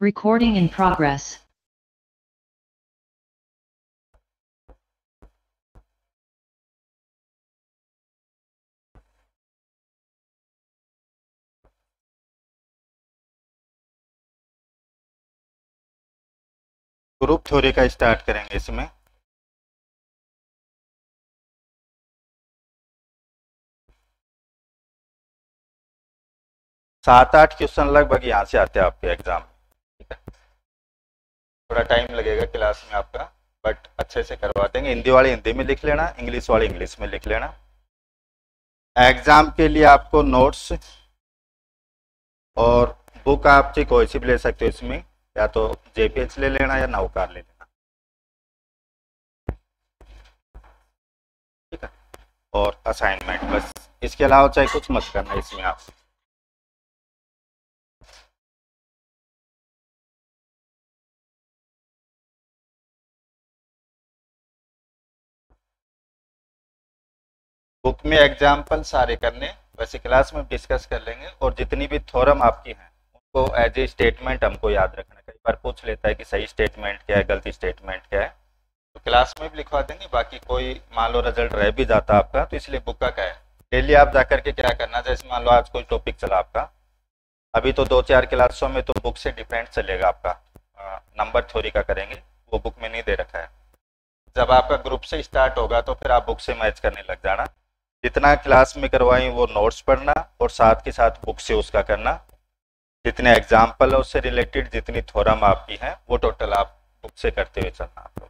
Recording in progress. Group theory का start करेंगे इसमें। सात आठ क्वेश्चन लगभग यहाँ से आते हैं आपके एग्जाम। ठीक है, थोड़ा टाइम लगेगा क्लास में आपका, बट अच्छे से करवा देंगे। हिंदी वाले हिंदी में लिख लेना, इंग्लिश वाले इंग्लिश में लिख लेना। एग्जाम के लिए आपको नोट्स और बुक आप चाहे कोई सी भी ले सकते हो इसमें, या तो जेपीएच ले लेना या नौकार ले लेना। ठीक है, और असाइनमेंट बस, इसके अलावा चाहे कुछ मत करना इसमें आप। बुक में एग्जाम्पल सारे करने, वैसे क्लास में डिस्कस कर लेंगे। और जितनी भी थ्योरम आपकी हैं उनको एज ए स्टेटमेंट हमको याद रखना। कई बार पूछ लेता है कि सही स्टेटमेंट क्या है, गलती स्टेटमेंट क्या है, तो क्लास में भी लिखवा देंगे। बाकी कोई मान लो रिजल्ट रह भी जाता आपका, तो इसलिए बुक का क्या है, डेली आप जाकर के क्या करना, जैसे मान लो आज कोई टॉपिक चला आपका, अभी तो 2-4 क्लासों में तो बुक से डिफरेंट चलेगा आपका। नंबर थ्योरी का करेंगे, वो बुक में नहीं दे रखा है। जब आपका ग्रुप से स्टार्ट होगा तो फिर आप बुक से मैच करने लग जाना। जितना क्लास में करवाई वो नोट्स पढ़ना और साथ के साथ बुक से उसका करना। जितने एग्जाम्पल है उससे रिलेटेड जितनी थ्योरम आपकी हैं वो टोटल आप बुक से करते हुए चलना आप लोग।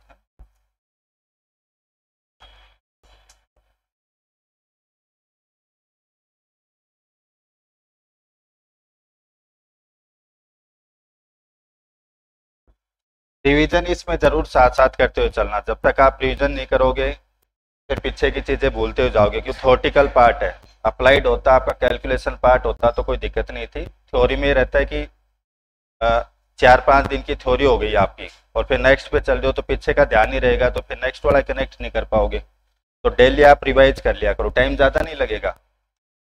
रिवीजन इसमें जरूर साथ साथ करते हुए चलना। जब तक आप रिवीजन नहीं करोगे फिर पीछे की चीजें भूलते हो जाओगे, क्योंकि थ्योरेटिकल पार्ट है। अप्लाइड होता आपका कैलकुलेशन पार्ट होता तो कोई दिक्कत नहीं थी। थ्योरी में रहता है कि 4-5 दिन की थ्योरी हो गई आपकी और फिर नेक्स्ट पे चल रहे हो तो पीछे का ध्यान नहीं रहेगा, तो फिर नेक्स्ट वाला कनेक्ट नहीं कर पाओगे। तो डेली आप रिवाइज कर लिया करो, टाइम ज़्यादा नहीं लगेगा।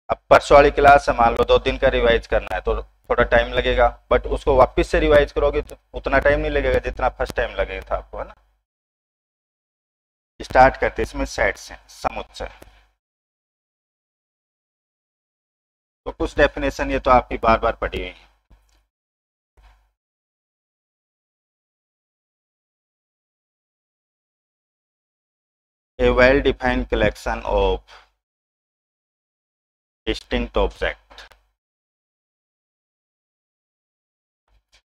अब परसों वाली क्लास है, मान लो 2 दिन का रिवाइज करना है तो थोड़ा टाइम लगेगा, बट उसको वापस से रिवाइज करोगे तो उतना टाइम नहीं लगेगा जितना फर्स्ट टाइम लगेगा था आपको, है ना। स्टार्ट करते इसमें सेट से समुच्चय। तो कुछ डेफिनेशन ये तो आपकी बार बार पढ़ी हुई है। A well-defined collection of distinct objects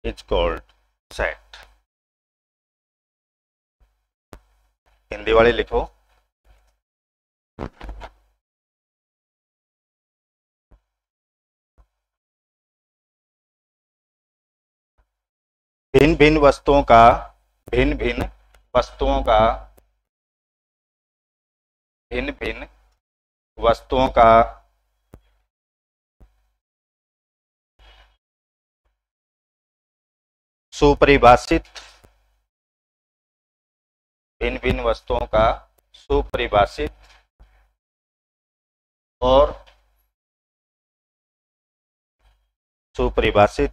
is called set. Hindi वाले लिखो। भिन्न भिन्न वस्तुओं का भिन्न भिन्न वस्तुओं का भिन्न भिन्न वस्तुओं का सुपरिभाषित भिन्न भिन्न वस्तुओं का सुपरिभाषित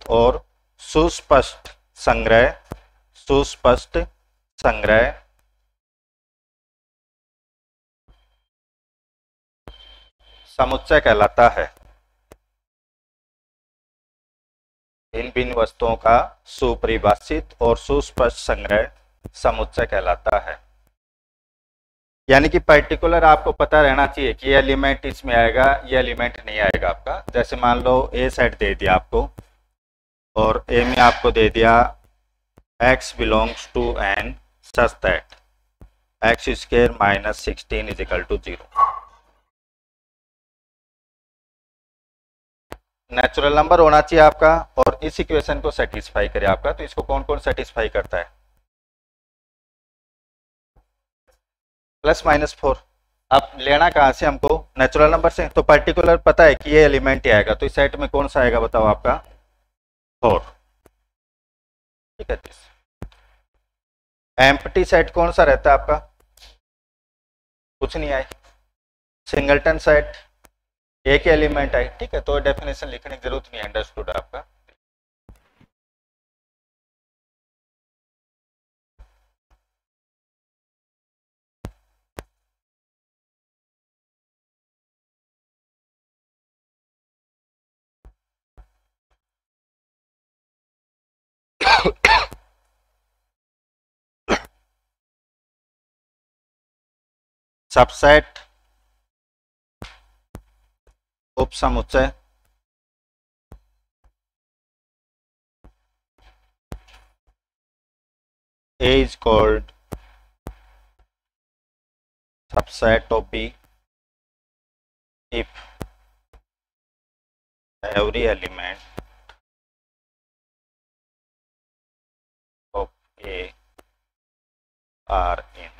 और सुस्पष्ट संग्रह समुच्चय कहलाता है। भिन्न भिन्न वस्तुओं का सुपरिभाषित और सुस्पष्ट संग्रह समुच्चय कहलाता है। यानी कि पर्टिकुलर आपको पता रहना चाहिए कि ये एलिमेंट इसमें आएगा, ये एलिमेंट नहीं आएगा आपका। जैसे मान लो ए सेट दे दिया आपको और ए में आपको दे दिया x belongs to n such that x² - 16 = 0। Natural number होना चाहिए आपका और इस इक्वेशन को सेटिस्फाई करे आपका। तो इसको कौन कौन सेटिस्फाई करता है? +-4। अब लेना कहाँ से हमको? नेचुरल नंबर से। तो पर्टिकुलर पता है कि ये एलिमेंट ही आएगा, तो इस सेट में कौन सा आएगा बताओ आपका? 4। ठीक है। एम्प्टी सेट कौन सा रहता है आपका? कुछ नहीं आए। सिंगलटन सेट एक एलिमेंट है। ठीक है, तो डेफिनेशन लिखने की जरूरत नहीं है, अंडरस्टूड आपका। सबसेट उपसमुच्चय A is called subset of B if every element of A are in B.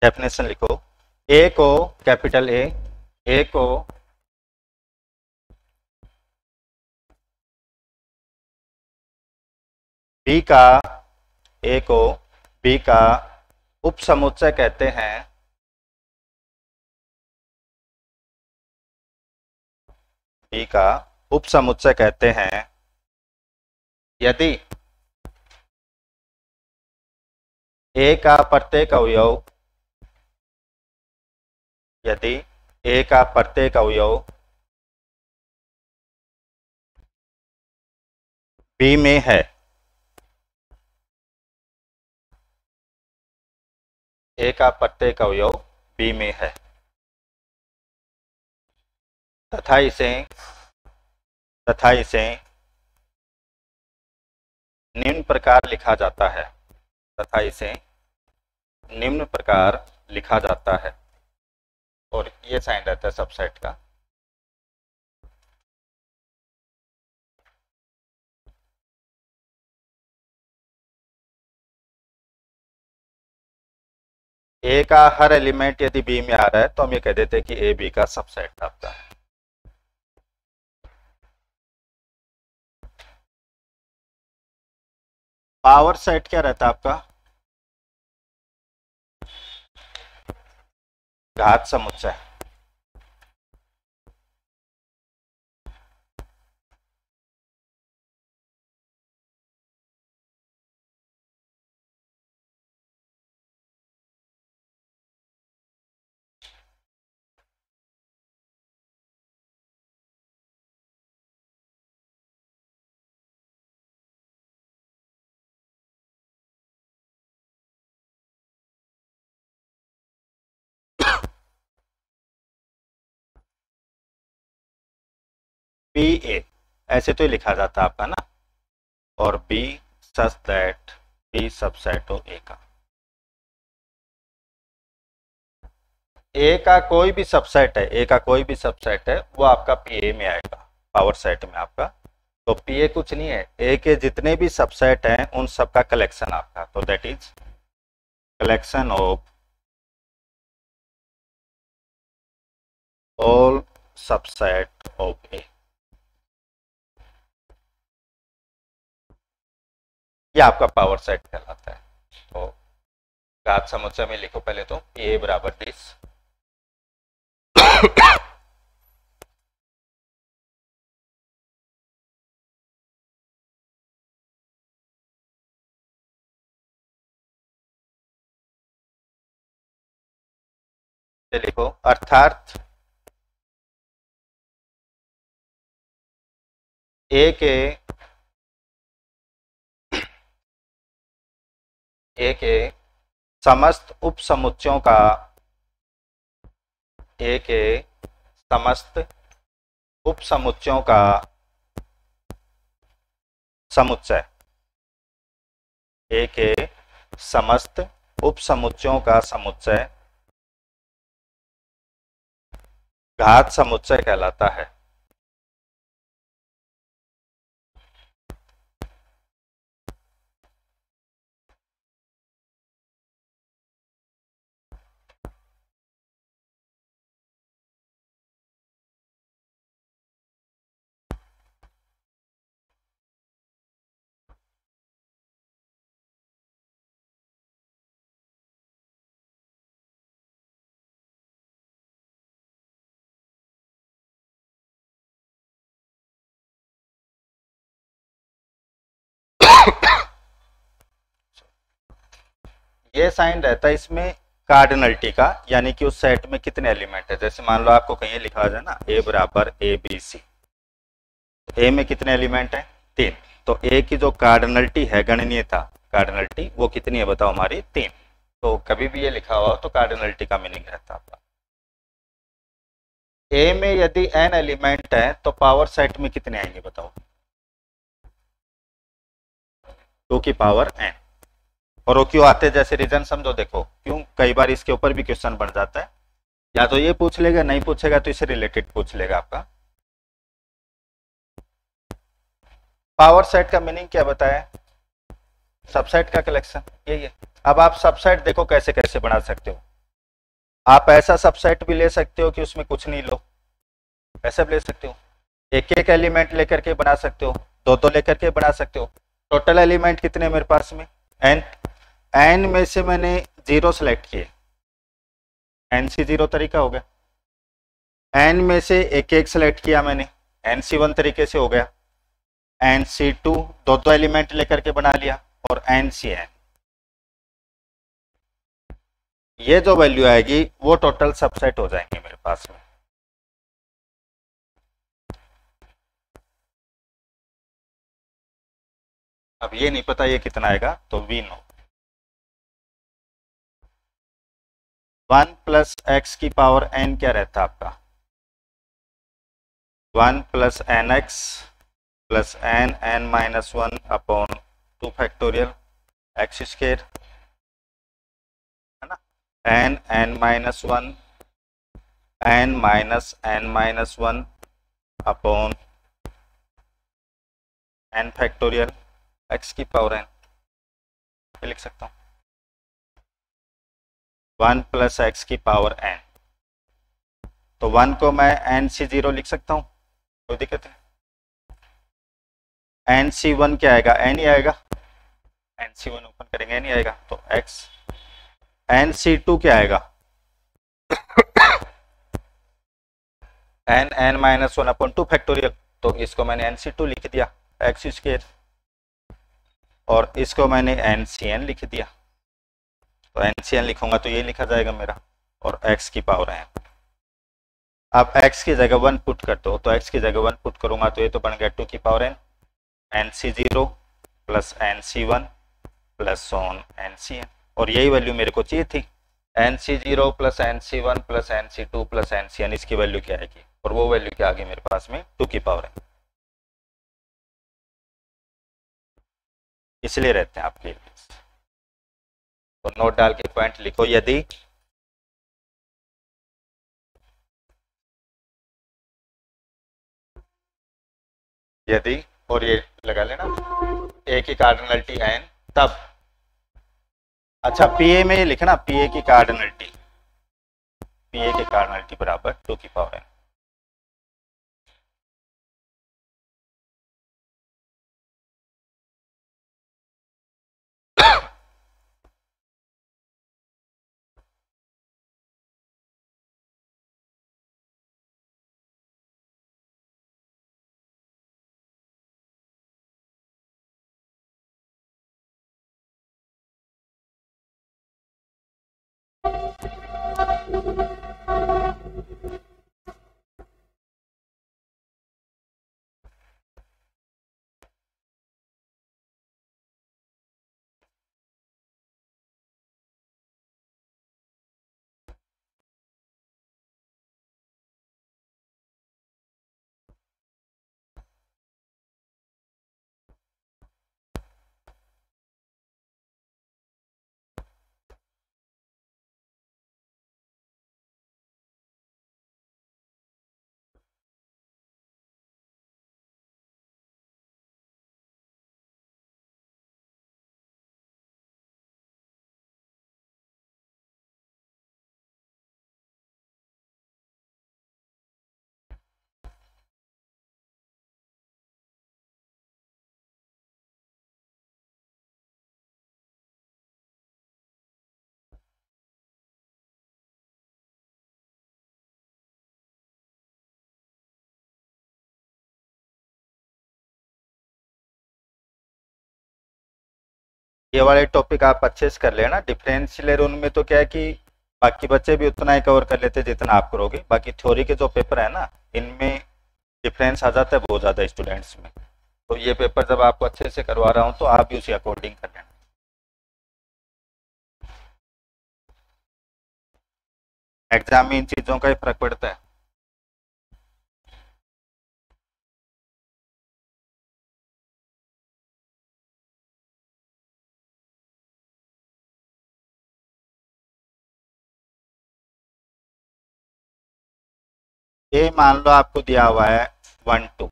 Definition लिखो। ए को कैपिटल ए को बी का ए को बी का उपसमुच्चय कहते हैं। बी का उपसमुच्चय कहते हैं यदि ए का प्रत्येक अवयव यदि ए का प्रत्येक अवयव बी में है। ए का प्रत्येक अवयव बी में है तथा इसे निम्न प्रकार लिखा जाता है। तथा इसे निम्न प्रकार लिखा जाता है और ये साइन रहता है सबसेट का। ए का हर एलिमेंट यदि बी में आ रहा है तो हम ये कह देते हैं कि ए बी का सबसेट आपका है। पावर सेट क्या रहता है आपका? घात समुच्चय। बी ए ऐसे तो ही लिखा जाता है आपका ना, और B such that B subset हो ए का। ए का कोई भी सबसेट है, ए का कोई भी सबसेट है वो आपका पी ए में आएगा, पावर सेट में आपका। तो पी ए कुछ नहीं है, ए के जितने भी सबसेट हैं उन सब का कलेक्शन आपका। तो that is collection of all subset of A. ये आपका पावर सेट कहलाता है। तो घात समुच्चय में लिखो पहले तो ए बराबर 30। लिखो अर्थात ए के समस्त उपसमुच्चयों का ए के समस्त उपसमुच्चयों का समुच्चय, ए के समस्त उपसमुच्चयों का समुच्चय घात समुच्चय कहलाता है। ये साइन रहता है इसमें कार्डिनलिटी का, यानी कि उस सेट में कितने एलिमेंट है। जैसे मान लो आपको कहीं लिखा आ जाए ना ए बराबर ए बी सी, तो ए में कितने एलिमेंट हैं, 3। तो ए की जो कार्डिनलिटी है, गणनीयता कार्डिनलिटी, वो कितनी है बताओ, हमारी 3। तो कभी भी ये लिखा हुआ तो कार्डिनलिटी का मीनिंग रहता है आपका। ए में यदि n एलिमेंट है तो पावर सेट में कितने आएंगे बताओ, 2 की पावर n। और वो क्यों आते हैं, जैसे रीजन समझो, देखो क्यों, कई बार इसके ऊपर भी क्वेश्चन बन जाता है, या तो ये पूछ लेगा, नहीं पूछेगा तो इससे रिलेटेड पूछ लेगा आपका। पावर सेट का मीनिंग क्या बताया, सबसेट का कलेक्शन, यही है। अब आप सबसेट देखो कैसे कैसे बना सकते हो। आप ऐसा सबसेट भी ले सकते हो कि उसमें कुछ नहीं लो, ऐसा भी ले सकते हो। एक एक एलिमेंट लेकर के बना सकते हो, दो दो लेकर के बना सकते हो। टोटल एलिमेंट कितने मेरे पास में, n। n में से मैंने 0 सेलेक्ट किए, nc0 तरीका हो गया। n में से एक एक सेलेक्ट किया मैंने, nc1 तरीके से हो गया। nc2 दो दो एलिमेंट लेकर के बना लिया, और ncn। ये जो वैल्यू आएगी वो टोटल सबसेट हो जाएंगे मेरे पास में। अब ये नहीं पता ये कितना आएगा, तो वी नो 1 प्लस एक्स की पावर n क्या रहता है आपका, 1 plus n x plus n minus 1 upon 2 factorial x square, है ना। n minus 1 n minus 1 upon n factorial x की पावर n, लिख सकता हूँ 1 प्लस एक्स की पावर n। तो 1 को मैं nc0 लिख सकता हूँ, कोई दिक्कत है। nc1 क्या आएगा, n ही आएगा, nc1 ओपन करेंगे n ही आएगा, तो x। nc2 क्या आएगा, n माइनस 1 अपॉन 2 फैक्टोरियल, तो इसको मैंने nc2 लिख दिया एक्स स्क्वायर, और इसको मैंने ncn लिख दिया। तो ncn लिखूंगा तो ये लिखा जाएगा मेरा, और x की पावर n। अब x की जगह 1 पुट करते हो, तो x की जगह 1 पुट करूंगा तो ये तो बन गया 2 की power n, nc0 plus nc1 plus on ncn। और यही वैल्यू मेरे को चाहिए थी, nc0 plus nc1 plus nc2 plus ncn, इसकी वैल्यू क्या आएगी, और वो वैल्यू क्या आ गई मेरे पास में, 2 की पावर n। इसलिए रहते हैं आपके, तो नोट डाल के पॉइंट लिखो, यदि और ये लगा लेना ए की कार्डिनलिटी n, तब अच्छा पीए में ये लिखना, पीए की कार्डिनलिटी बराबर 2 की पावर n। ये वाले टॉपिक आप अच्छे से कर लेना। डिफरेंशियल उनमें तो क्या है कि बाकी बच्चे भी उतना ही कवर कर लेते जितना आप करोगे। बाकी थ्योरी के जो पेपर है ना, इनमें डिफरेंस आ जाता है बहुत ज़्यादा स्टूडेंट्स में। तो ये पेपर जब आपको अच्छे से करवा रहा हूँ तो आप भी उसी अकॉर्डिंग कर लेना। एग्जाम में इन चीज़ों का ही फर्क पड़ता है। ये मान लो आपको दिया हुआ है 1 2,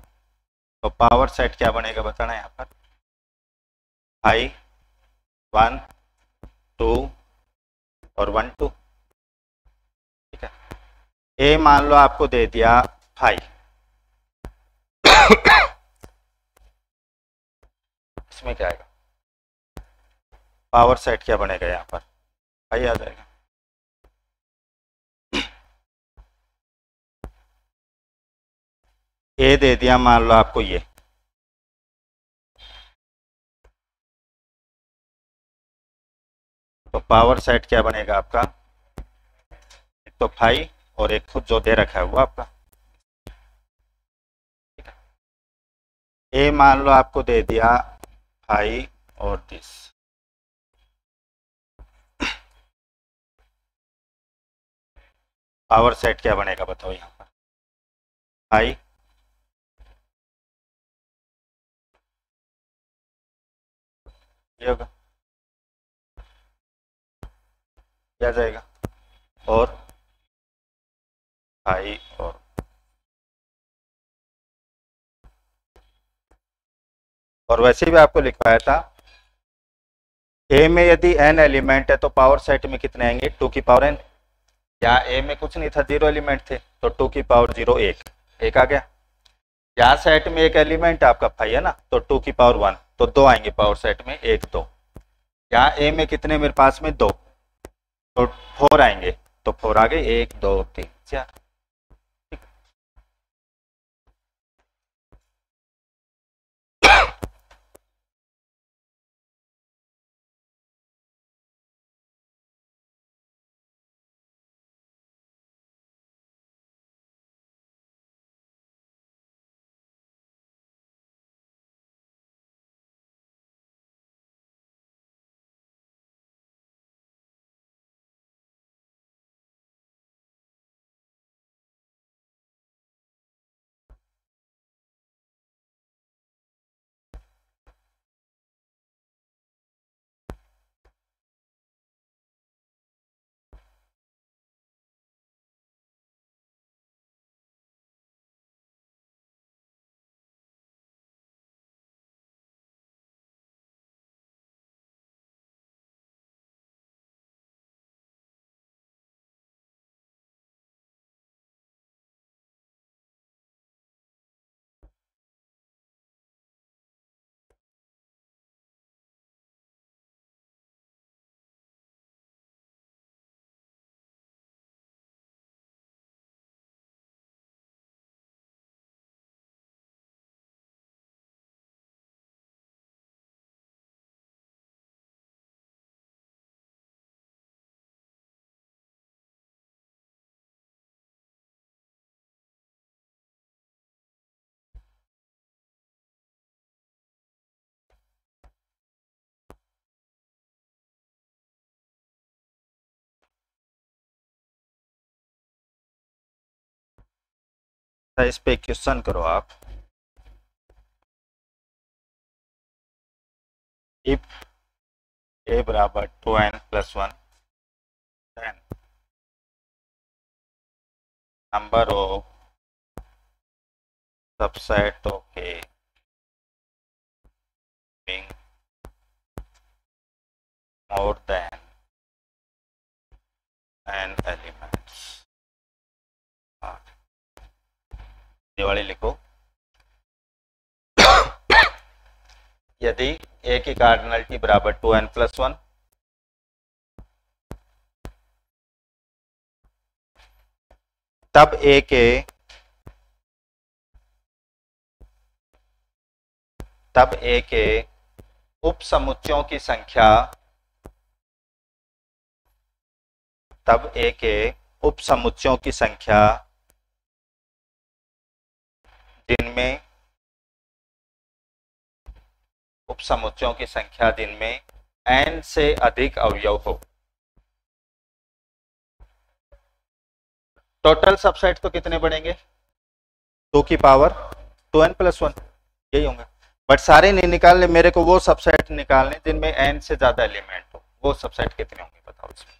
तो पावर सेट क्या बनेगा बताना यहाँ पर। 5 1 2 और 1 2, ठीक है। ए मान लो आपको दे दिया 5, इसमें क्या आएगा, पावर सेट क्या बनेगा यहाँ पर, 5 आ जाएगा। ए दे दिया मान लो आपको ये, तो पावर सेट क्या बनेगा आपका, एक तो 5 और एक खुद जो दे रखा है वो आपका। ए मान लो आपको दे दिया 5 और दिस, पावर सेट क्या बनेगा बताओ यहाँ पर, 5 ये होगा, क्या जाएगा, और 5 और वैसे भी आपको लिखवाया था ए में यदि n एलिमेंट है तो पावर सेट में कितने आएंगे, 2 की पावर n। यहाँ ए में कुछ नहीं था, 0 एलिमेंट थे, तो 2 की पावर 0 एक आ गया। यहाँ सेट में एक एलिमेंट आपका 5 है ना, तो 2 की पावर 1, तो 2 आएंगे पावर सेट में, 1 2। यहाँ ए में कितने मेरे पास में 2, तो 4 आएंगे, तो 4 आ गए, 1 2 3 4। इस पे क्वेश्चन करो आप, इफ ए बराबर 2n+1 then number of subset of A being more than n elements। Diwali लिखो। यदि ए की कार्डिनलिटी बराबर 2n+1, तब ए के उप समुच्चयों की संख्या तब ए के उप समुच्चयों की संख्या जिनमें n से अधिक अवयव हो। टोटल सबसेट तो कितने बनेंगे? 2 की पावर 2n प्लस 1 यही होंगे। बट सारे नहीं निकालने, मेरे को वो सबसेट निकालने जिनमें n से ज्यादा एलिमेंट हो। वो सबसेट कितने होंगे बताओ इसमें?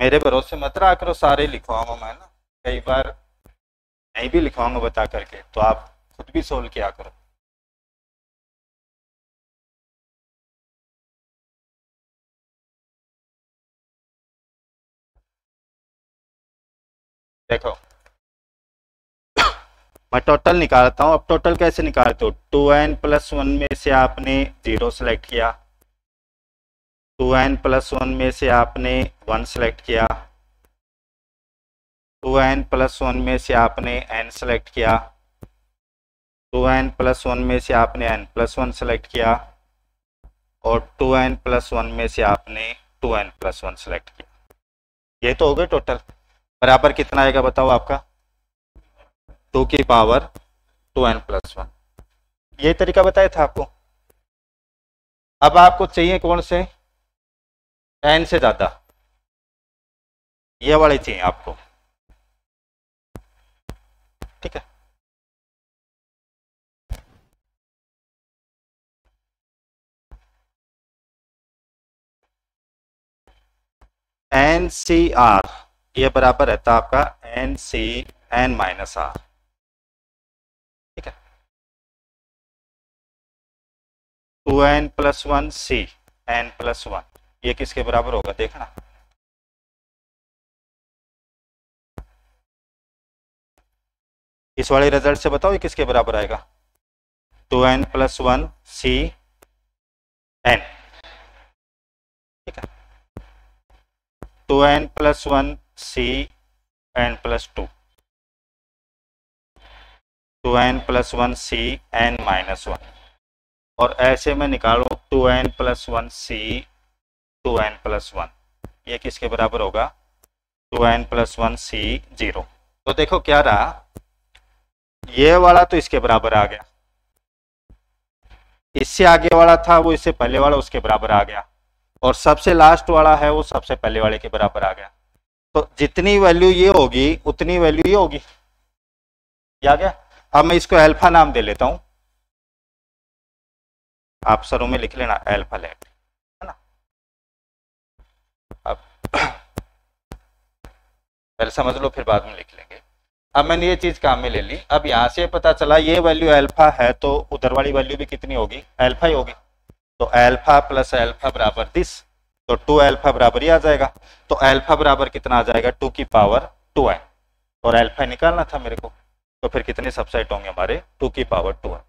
मेरे भरोसे मत रहा करो, सारे लिखवाऊंगा मैं ना, कई बार नहीं भी लिखवाऊंगा बता करके, तो आप खुद भी सोल्व किया करो। देखो मैं टोटल निकालता हूँ। अब टोटल कैसे निकालते हो? 2n प्लस 1 में से आपने 0 सेलेक्ट किया, 2n प्लस 1 में से आपने 1 सेलेक्ट किया, 2n प्लस 1 में से आपने n सेलेक्ट किया, 2n प्लस 1 में से आपने n प्लस 1 सेलेक्ट किया, और 2n प्लस 1 में से आपने 2n प्लस 1 सेलेक्ट किया। ये तो हो गए टोटल। बराबर कितना आएगा बताओ आपका? 2 की पावर 2n प्लस 1। ये तरीका बताया था आपको। अब आपको चाहिए कौन से? n से ज्यादा, ये वाले चाहिए आपको, ठीक है। NCR ये बराबर रहता है आपका NCN माइनस R, ठीक है। 2n plus 1 C n plus 1, ये किसके बराबर होगा देखना? इस वाले रिजल्ट से बताओ ये किसके बराबर आएगा? 2n प्लस 1 C n, ठीक है। 2n plus 1 C n plus 2, 2n plus 1 C n minus 1, और ऐसे में निकालो 2n plus 1 C 2n plus 1, ये किसके बराबर होगा? 2n plus 1 C 0। तो देखो क्या रहा, ये वाला तो इसके बराबर आ गया, इससे आगे वाला था वो इससे पहले वाला उसके बराबर आ गया, और सबसे लास्ट वाला है वो सबसे पहले वाले के बराबर आ गया। तो जितनी वैल्यू ये होगी उतनी वैल्यू ये होगी। ये आ गया। अब मैं इसको अल्फा नाम दे लेता हूं, आप सरों में लिख लेना अल्फा लेट, है ना। अब पहले समझ लो फिर बाद में लिख लेंगे। अब मैंने ये चीज काम में ले ली। अब यहां से पता चला ये वैल्यू अल्फा है तो उधर वाली वैल्यू भी कितनी होगी, अल्फा ही होगी। तो अल्फा प्लस अल्फा बराबर दिस, तो 2 अल्फा बराबर ही आ जाएगा। तो अल्फा बराबर कितना आ जाएगा, 2 की पावर 2 है, और अल्फा निकालना था मेरे को। तो फिर कितने सबसेट होंगे हमारे, 2 की पावर 2 है।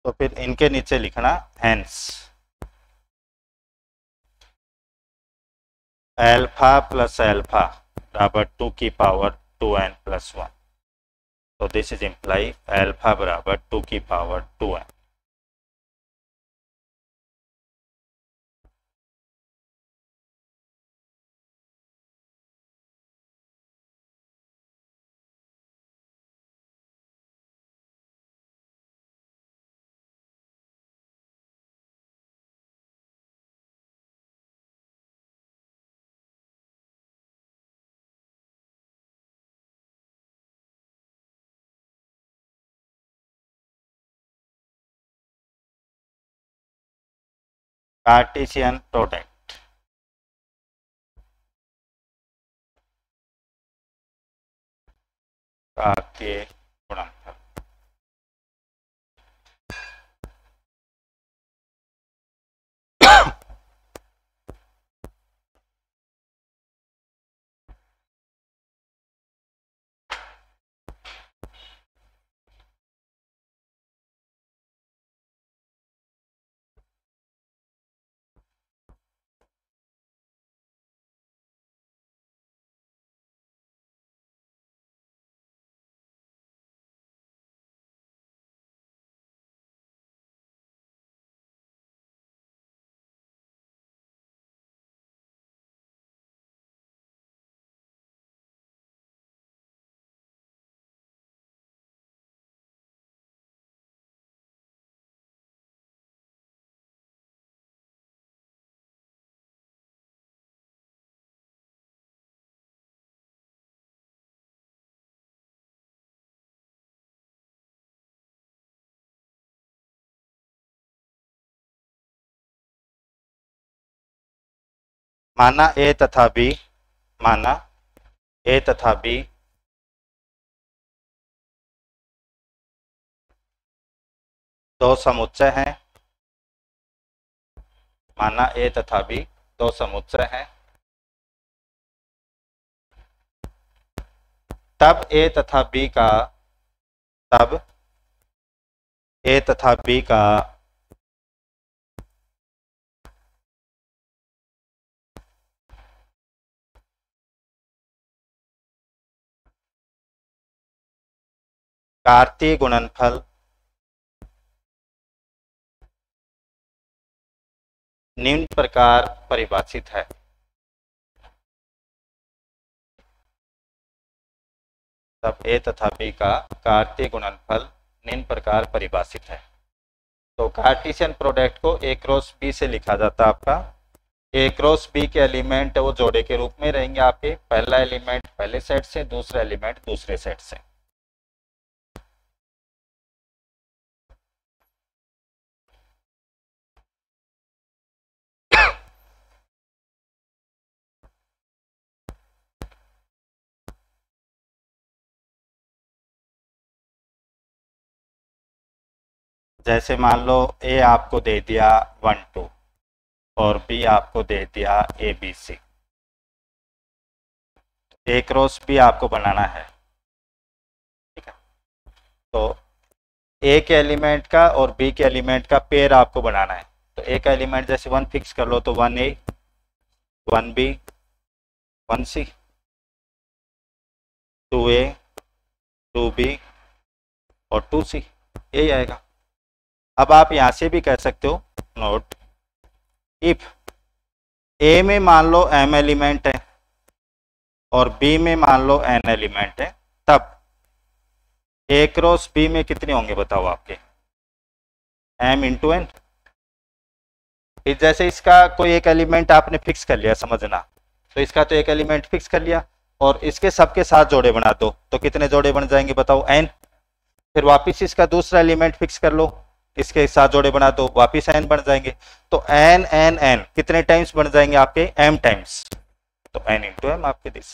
तो फिर इनके नीचे लिखना हेंस अल्फा प्लस अल्फा बराबर 2 की पावर 2n प्लस 1। तो दिस इज इम्प्लाई अल्फा बराबर 2 की पावर 2n। कार्टेशियन प्रोडक्ट का के गुणनफल। माना ए तथा बी, माना ए तथा बी दो समुच्चय हैं, माना ए तथा बी दो समुच्चय हैं, तब ए तथा बी का, तब ए तथा बी का कार्तीय गुणनफल निम्न प्रकार परिभाषित है। तब ए तथा बी का कार्तीय गुणनफल निम्न प्रकार परिभाषित है। तो कार्टेशियन प्रोडक्ट को ए क्रॉस बी से लिखा जाता है आपका। ए क्रॉस बी के एलिमेंट वो जोड़े के रूप में रहेंगे आपके, पहला एलिमेंट पहले सेट से, दूसरा एलिमेंट दूसरे सेट से। जैसे मान लो ए आपको दे दिया 1 2 और बी आपको दे दिया A B C, A cross B आपको बनाना है, ठीक है। तो ए के एलिमेंट का और बी के एलिमेंट का पेयर आपको बनाना है। तो ए का एलिमेंट जैसे 1 फिक्स कर लो तो 1 ए 1 बी 1 सी, 2 ए 2 बी और 2 सी, यही आएगा। अब आप यहां से भी कह सकते हो नोट, इफ ए में मान लो m एलिमेंट है और बी में मान लो n एलिमेंट है, तब ए क्रॉस बी में कितने होंगे बताओ आपके, m इंटू एन। जैसे इसका कोई एक एलिमेंट आपने फिक्स कर लिया, समझना, तो इसका तो एक एलिमेंट फिक्स कर लिया और इसके सबके साथ जोड़े बना दो, तो कितने जोड़े बन जाएंगे बताओ, n। फिर वापिस इसका दूसरा एलिमेंट फिक्स कर लो, इसके साथ जोड़े बना दो, वापिस n बन जाएंगे। तो n n n कितने टाइम्स बन जाएंगे आपके, m टाइम्स। तो n इंटू एम आपके दिस।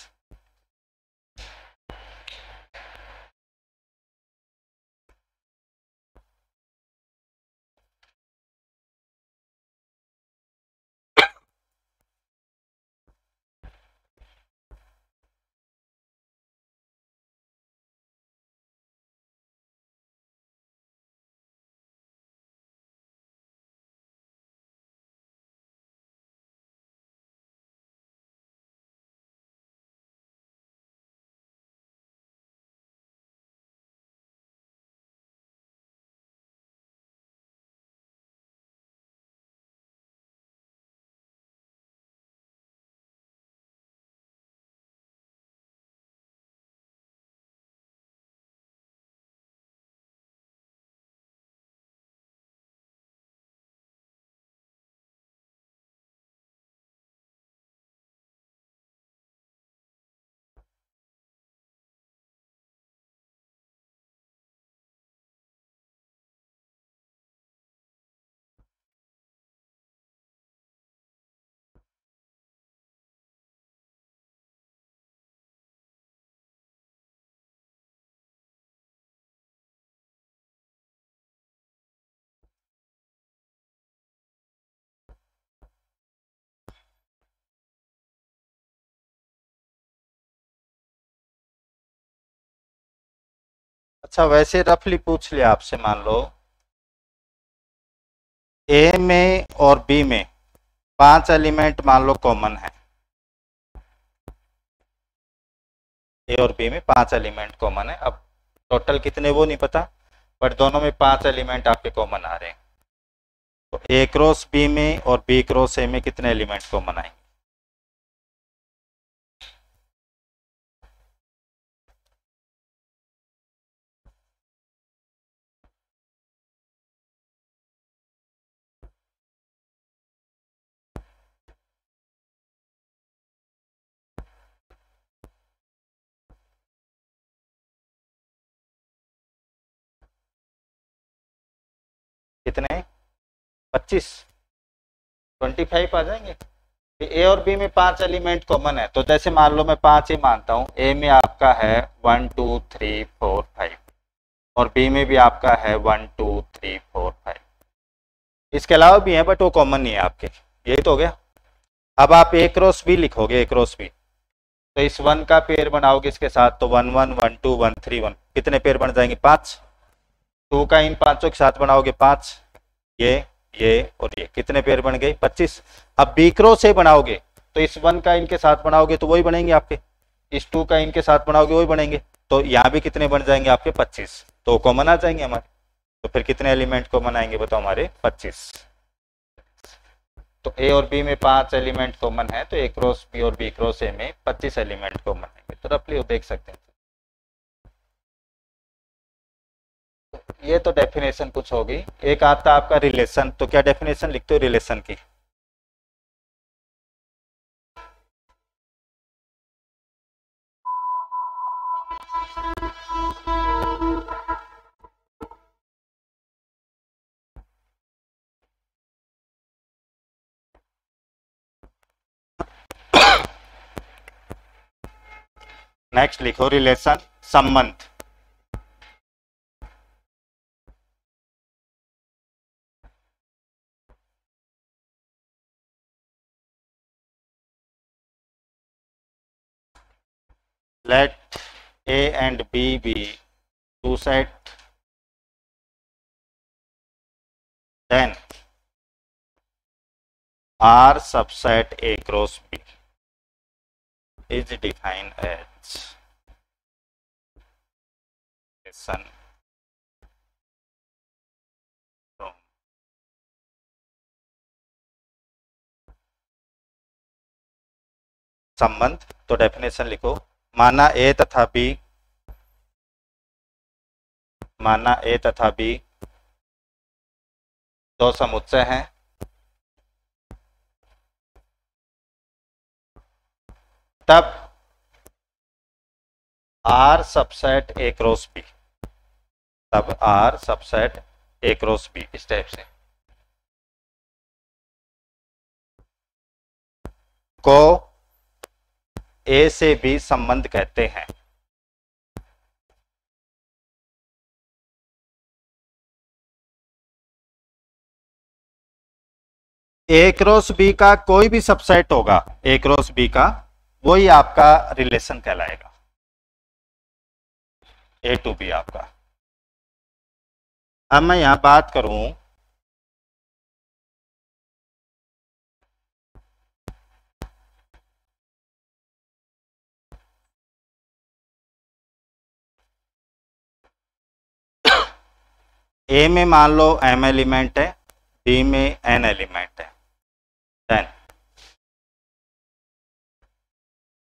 अच्छा, वैसे रफली पूछ लिया आपसे, मान लो ए में और बी में 5 एलिमेंट मान लो कॉमन है, ए और बी में 5 एलिमेंट कॉमन है। अब टोटल कितने वो नहीं पता, बट दोनों में 5 एलिमेंट आपके कॉमन आ रहे हैं। तो ए क्रॉस बी में और बी क्रॉस ए में कितने एलिमेंट कॉमन आएंगे, कितने, 25 25 आ जाएंगे। ए और बी में 5 एलिमेंट कॉमन है, तो जैसे मान लो मैं 5 ही मानता हूँ, ए में आपका है 1 2 3 4 5 और बी में भी आपका है 1 2 3 4 5। इसके अलावा भी है बट वो कॉमन नहीं है आपके। यही तो हो गया। अब आप ए क्रॉस बी लिखोगे, ए क्रॉस बी, तो इस 1 का पेयर बनाओगे इसके साथ, तो 1 1 1 2 1 3 1, कितने पेयर बन जाएंगे? 5। 2 का इन पांचों के साथ बनाओगे 5, ये और ये, कितने पेयर बन गए? 25। अब बी क्रॉस ए बनाओगे तो इस 1 का इनके साथ बनाओगे तो वही बनेंगे आपके, इस 2 का इनके साथ बनाओगे वही बनेंगे, तो यहाँ भी कितने बन जाएंगे आपके? 25। तो कॉमन आ जाएंगे हमारे। तो फिर कितने एलिमेंट कॉमन आएंगे बताओ हमारे? 25। तो ए और बी में 5 एलिमेंट कॉमन है, तो ए क्रॉस बी और बी क्रॉस ए में 25 एलिमेंट कॉमन है। तो रफली वो देख सकते हैं। ये तो डेफिनेशन कुछ होगी। एक आता आपका रिलेशन, तो क्या डेफिनेशन लिखते हो रिलेशन की? नेक्स्ट लिखो रिलेशन, संबंध। Let A and B be two set, then R subset A cross B is defined as relation from संबंध। तो डेफिनेशन लिखो, माना A तथा B, माना A तथा B दो समुच्चय हैं, तब R subset A cross B, तब R subset A cross B, इस टाइप से को A से B संबंध कहते हैं। ए क्रॉस बी का कोई भी सबसेट होगा, ए क्रॉस बी का, वही आपका रिलेशन कहलाएगा, ए टू बी आपका। अब मैं यहां बात करूं, ए में मान लो m एलिमेंट है, बी में n एलिमेंट है, then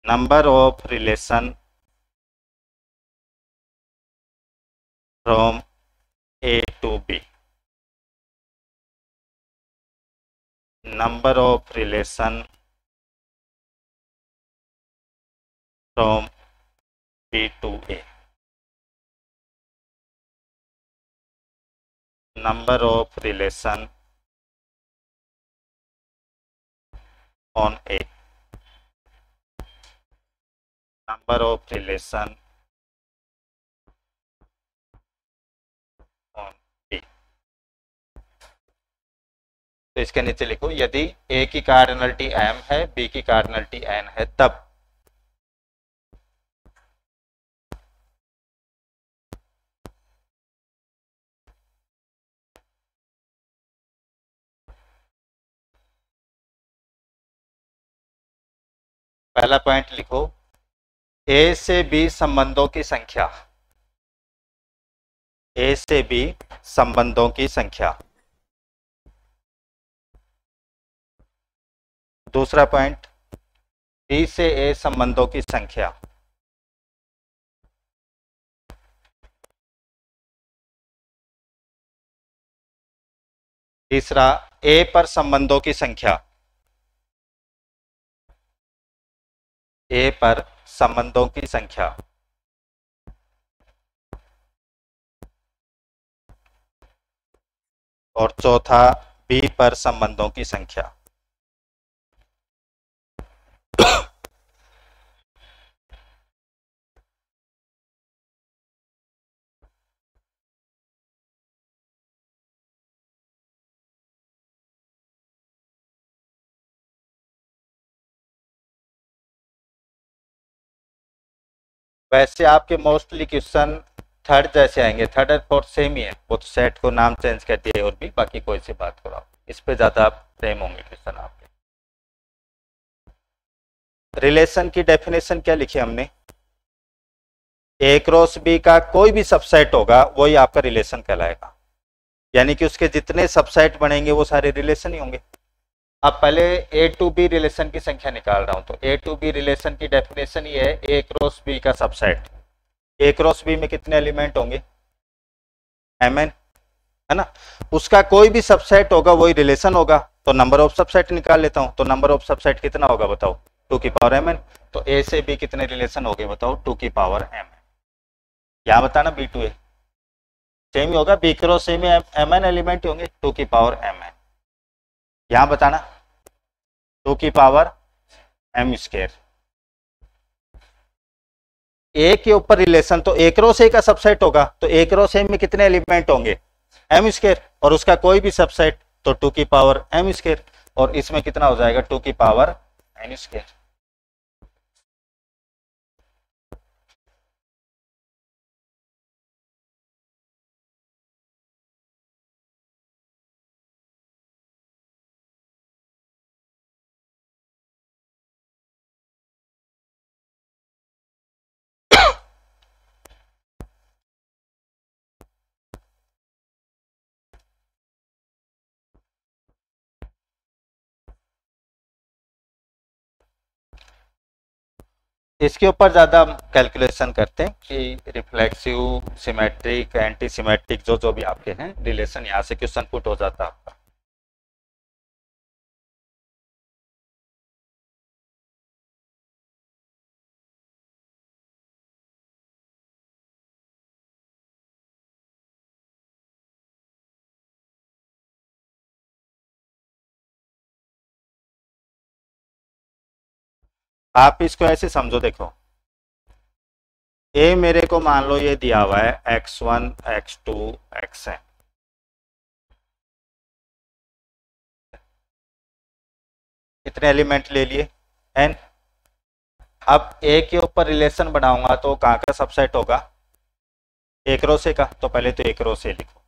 number of relation from A to B, number of relation from B to A, number of relation on A, number of relation on B। तो इसके नीचे लिखो, यदि A की cardinality M है, B की cardinality N है, तब पहला पॉइंट लिखो, A से B संबंधों की संख्या, A से B संबंधों की संख्या। दूसरा पॉइंट, B से A संबंधों की संख्या। तीसरा, A पर संबंधों की संख्या, A पर संबंधों की संख्या। और चौथा, B पर संबंधों की संख्या। वैसे आपके मोस्टली क्वेश्चन थर्ड जैसे आएंगे, थर्ड और फोर्थ सेम ही है, वो तो सेट को नाम चेंज कर दिए और भी बाकी कोई सी बात कराओ, इस पे ज्यादा सेम होंगे क्वेश्चन आपके। रिलेशन की डेफिनेशन क्या लिखी हमने, ए क्रॉस बी का कोई भी सबसेट होगा वही आपका रिलेशन कहलाएगा, यानी कि उसके जितने सबसेट बनेंगे वो सारे रिलेशन ही होंगे। अब पहले ए टू बी रिलेशन की संख्या निकाल रहा हूं, तो ए टू बी रिलेशन की डेफिनेशन ये है ए क्रॉस बी का सबसेट, ए क्रॉस बी में कितने एलिमेंट होंगे, mn, है ना, उसका कोई भी सबसेट होगा वही रिलेशन होगा, तो नंबर ऑफ सबसेट निकाल लेता हूं, तो नंबर ऑफ सबसेट कितना होगा बताओ, 2 की पावर mn, तो ए से बी कितने रिलेशन हो गए बताओ, 2 की पावर mn। क्या बताना बी टू ए सेम ही होगा, बी क्रॉस ए में mn एलिमेंट होंगे, 2 की पावर mn, यहां बताना 2 की पावर m स्क्वायर। ए के ऊपर रिलेशन, तो ए क्रॉस ए का सबसेट होगा, तो ए क्रॉस ए में कितने एलिमेंट होंगे, m स्क्वायर, और उसका कोई भी सबसेट तो 2 की पावर m स्क्वायर, और इसमें कितना हो जाएगा 2 की पावर n स्क्वायर। इसके ऊपर ज्यादा कैलकुलेशन करते हैं कि रिफ्लेक्सिव, सिमेट्रिक, एंटी सिमेट्रिक जो जो भी आपके हैं रिलेशन, यहाँ से क्वेश्चन पुट हो जाता है आपका। आप इसको ऐसे समझो, देखो ए मेरे को मान लो ये दिया हुआ है x1 x2 xn, कितने एलिमेंट ले लिए n। अब ए के ऊपर रिलेशन बनाऊंगा तो कहाँ का सबसेट होगा, ए क्रॉस ए का, तो पहले तो ए क्रॉस ए लिखो,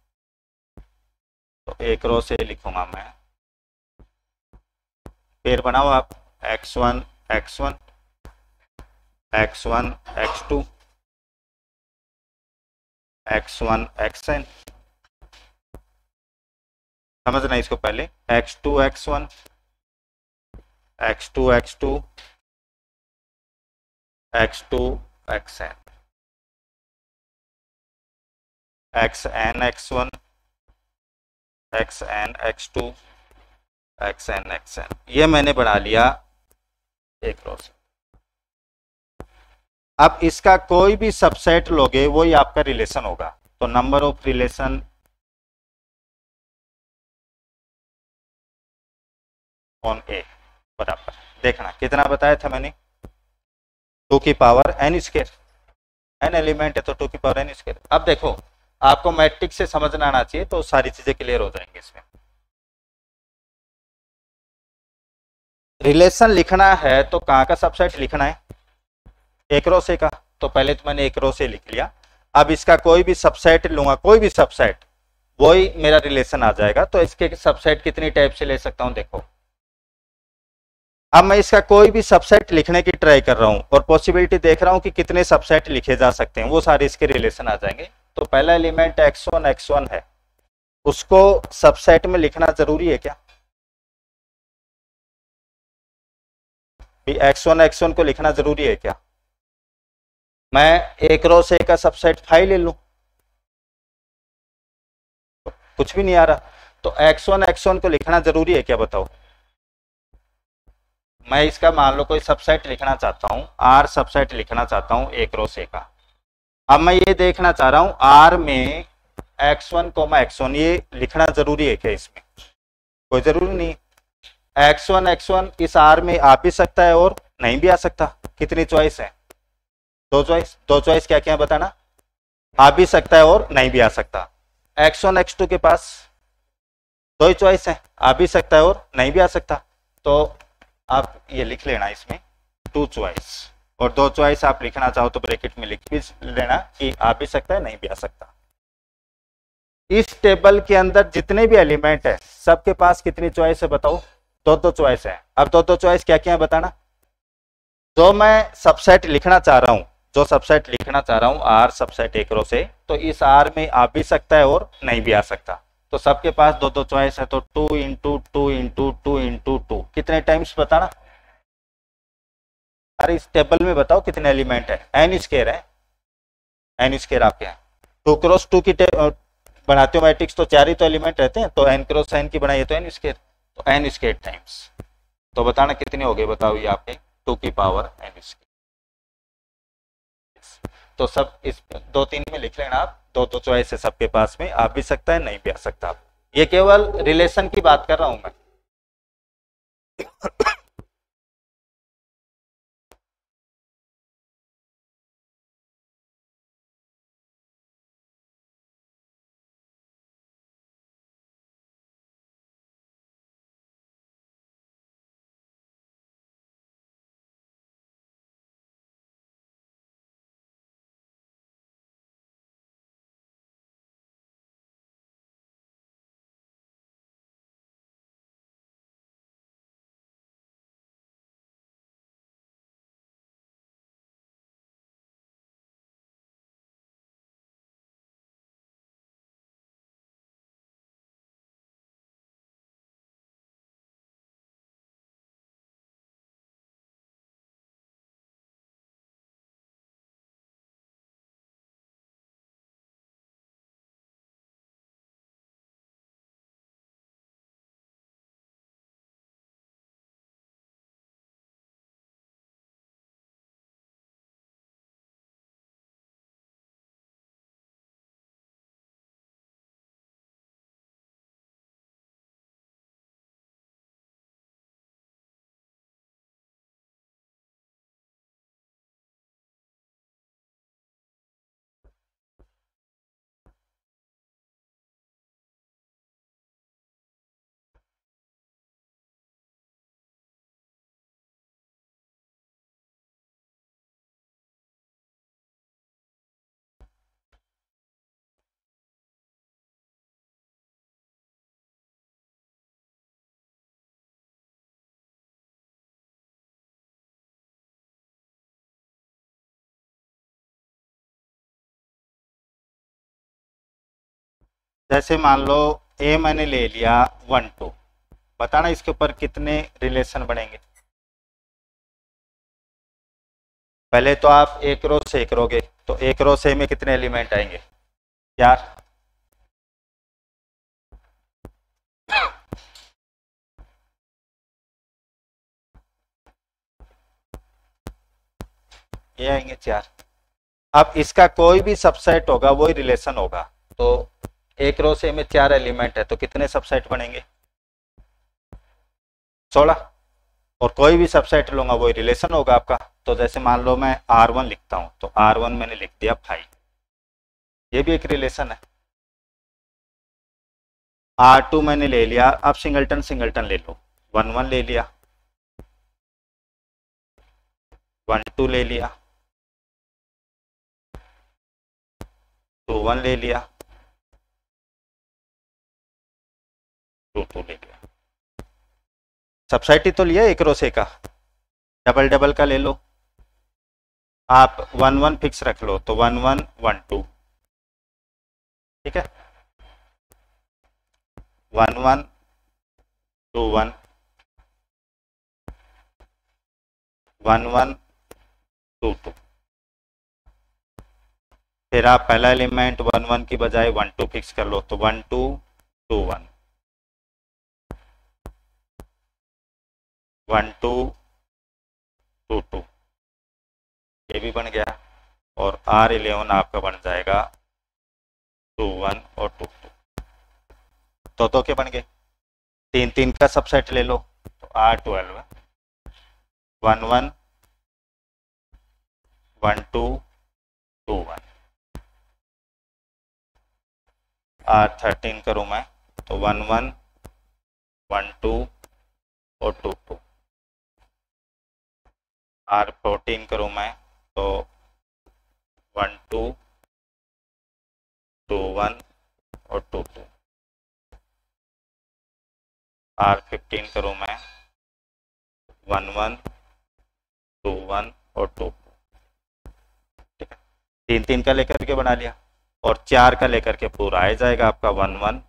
तो ए क्रॉस ए लिखूंगा मैं, फिर बनाओ आप x1 x1 x1 x2 x1 xn, समझना इसको पहले, x2 x1 x2 x2 x2 xn xn x1 xn x2 xn xn, ये मैंने बना लिया एक क्रॉस। अब इसका कोई भी सबसेट लोगे वही आपका रिलेशन होगा, तो नंबर ऑफ रिलेशन ऑन ए बराबर, देखना कितना बताया था मैंने, 2 की power n square, n element है तो 2 की पावर n स्क्वायर। अब देखो आपको मैट्रिक्स से समझना आना चाहिए तो सारी चीजें क्लियर हो जाएंगी इसमें। रिलेशन लिखना है तो कहाँ का सबसेट लिखना है, ए क्रॉस ए का, तो पहले तो मैंने ए क्रॉस ए लिख लिया। अब इसका कोई भी सबसेट लूंगा, कोई भी सबसेट, वही मेरा रिलेशन आ जाएगा। तो इसके सबसेट कितनी टाइप से ले सकता हूं, देखो अब मैं इसका कोई भी सबसेट लिखने की ट्राई कर रहा हूं और पॉसिबिलिटी देख रहा हूं कि कितने सबसेट लिखे जा सकते हैं, वो सारे इसके रिलेशन आ जाएंगे। तो पहला एलिमेंट x1 है, उसको सबसेट में लिखना जरूरी है क्या, x1 को लिखना जरूरी है क्या, मैं ए क्रॉस ए का सबसेट 5 ले लूं, तो कुछ भी नहीं आ रहा। तो x1 को लिखना जरूरी है क्या बताओ, मैं इसका मान लो कोई सबसेट लिखना चाहता हूं, R सबसेट लिखना चाहता हूं ए क्रॉस ए का। अब मैं ये देखना चाह रहा हूं R में x1 x1 ये लिखना जरूरी है क्या, इसमें कोई जरूरी नहीं। x1 इस R में आ भी सकता है और नहीं भी आ सकता, कितनी चॉइस है, दो चॉइस क्या क्या बताना, आ भी सकता है और नहीं भी आ सकता। x1 x2 के पास दो ही चॉइस है, आ भी सकता है और नहीं भी आ सकता, तो आप ये लिख लेना इसमें 2 चॉइस, और दो चॉइस आप लिखना चाहो तो ब्रैकेट में लिख भी लेना कि आ भी सकता है नहीं भी आ सकता। इस टेबल के अंदर जितने भी एलिमेंट है सबके पास कितनी चॉइस है बताओ? दो दो चॉइस है। अब दो दो चॉइस क्या क्या है बताना। जो मैं सबसेट लिखना चाह रहा हूं, जो सबसेट लिखना चाह रहा हूं आर सबसेट एक रो से, तो इस आर में आ भी सकता है और नहीं भी आ सकता। तो सबके पास दो दो चॉइस है, तो 2 इंटू 2 इंटू 2 इंटू 2 कितने टाइम्स बताना। अरे इस टेबल में बताओ कितने एलिमेंट है। एन स्केयर है, एन स्केयर आपके यहाँ 2 क्रॉस 2 की बनाते हो मैट्रिक्स तो 4 ही तो एलिमेंट रहते हैं, तो एन क्रॉस एन की बनाइए तो एन स्केयर, तो एन स्केयर टाइम्स। तो बताना कितने हो गए बताओ ये आपके 2 की पावर एन स्केयर। तो सब इस 2-3 में लिख लेना आप, दो दो चॉइस है सबके पास में, आ भी सकता है नहीं भी आ सकता। ये केवल रिलेशन की बात कर रहा हूं मैं। जैसे मान लो ए मैंने ले लिया 1 2, बताना इसके ऊपर कितने रिलेशन बनेंगे। पहले तो आप एक रो से एक रोगे, तो एक रो से में कितने एलिमेंट आएंगे? 4। ये आएंगे 4। अब इसका कोई भी सबसेट होगा वही रिलेशन होगा। तो एक रो से में 4 एलिमेंट है तो कितने सबसेट बनेंगे? 16। और कोई भी सबसेट लूंगा वही रिलेशन होगा आपका। तो जैसे मान लो मैं R1 लिखता हूं, तो R1 मैंने लिख दिया 5, ये भी एक रिलेशन है। R2 मैंने ले लिया, अब सिंगलटन सिंगलटन ले लो, 1 1 ले लिया, 1 2 ले लिया, 2 1 ले लिया, 2 2 ले लिया। सबसेट ही तो लिया एक रो से का, डबल डबल का ले लो। आप 1 1 फिक्स रख लो, तो 1 1 1 2, ठीक है। 1 1 2 1 1 1 2 2। फिर आप पहला एलिमेंट 1 1 की बजाय 1 2 फिक्स कर लो, तो 1 2 2 1 1 2 2 2, ये भी बन गया। और R11 आपका बन जाएगा 2 1 और 2 2, तो क्या बन गए? 3 3 का सबसेट ले लो, तो R12 1 1 1 2 2 1। R13 करूं मैं, तो 1 1 1 2 और 2 2। R14 करूँ मैं तो 1 2 2 1 और 2 2। R15 करूँ मैं 1 1 2 1 और 2 2। ठीक है, 3 3 का लेकर के बना लिया, और 4 का लेकर के पूरा आ जाएगा आपका 1 1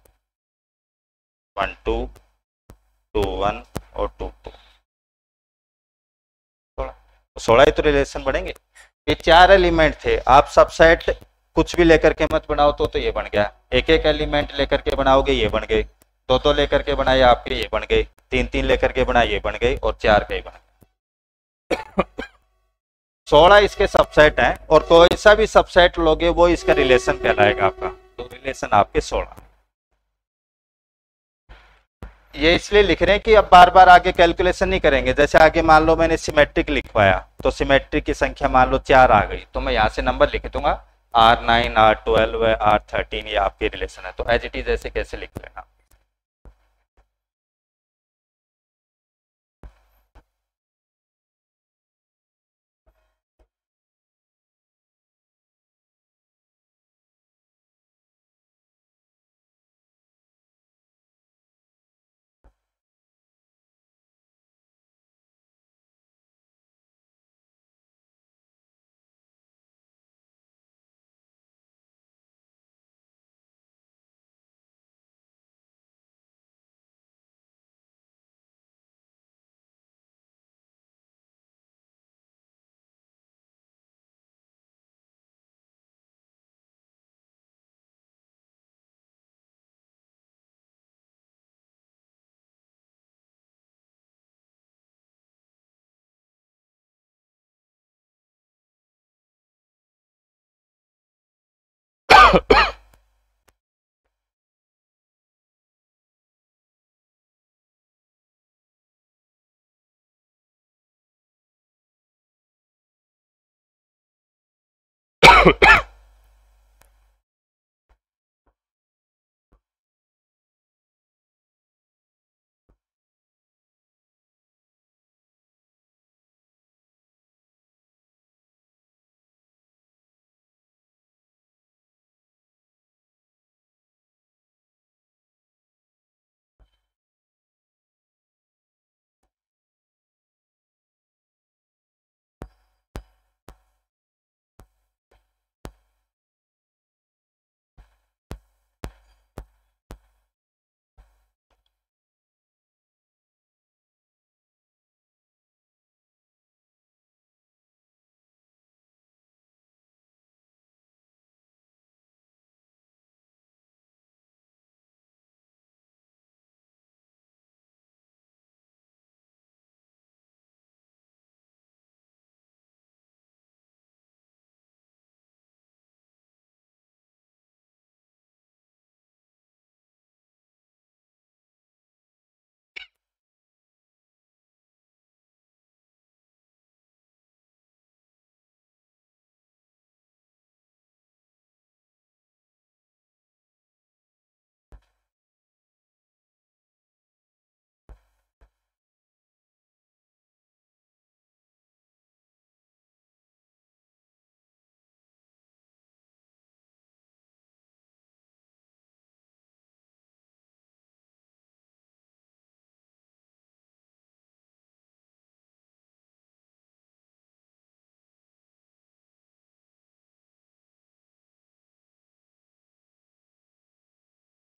1 2 2 1 और 2 2। 16 ही तो रिलेशन बनेंगे। ये 4 एलिमेंट थे, आप सबसेट कुछ भी लेकर के मत बनाओ तो ये बन गया। एक एक एलिमेंट लेकर के बनाओगे ये बन गए, दो दो लेकर के बनाए आपके ये बन गए, तीन तीन लेकर के बनाए ये बन गए, और 4 का ही बन गए। 16 इसके सबसेट हैं, और कोई सा भी सबसेट लोगे वो इसका रिलेशन कहलाएगा आपका। तो रिलेशन आपके 16। ये इसलिए लिख रहे हैं कि अब बार बार आगे कैलकुलेशन नहीं करेंगे। जैसे आगे मान लो मैंने सिमेट्रिक लिखवाया, तो सिमेट्रिक की संख्या मान लो 4 आ गई, तो मैं यहाँ से नंबर लिख दूंगा R9 R12 R13, ये आपके रिलेशन है। तो एज इट इज ऐसे कैसे लिख लेना।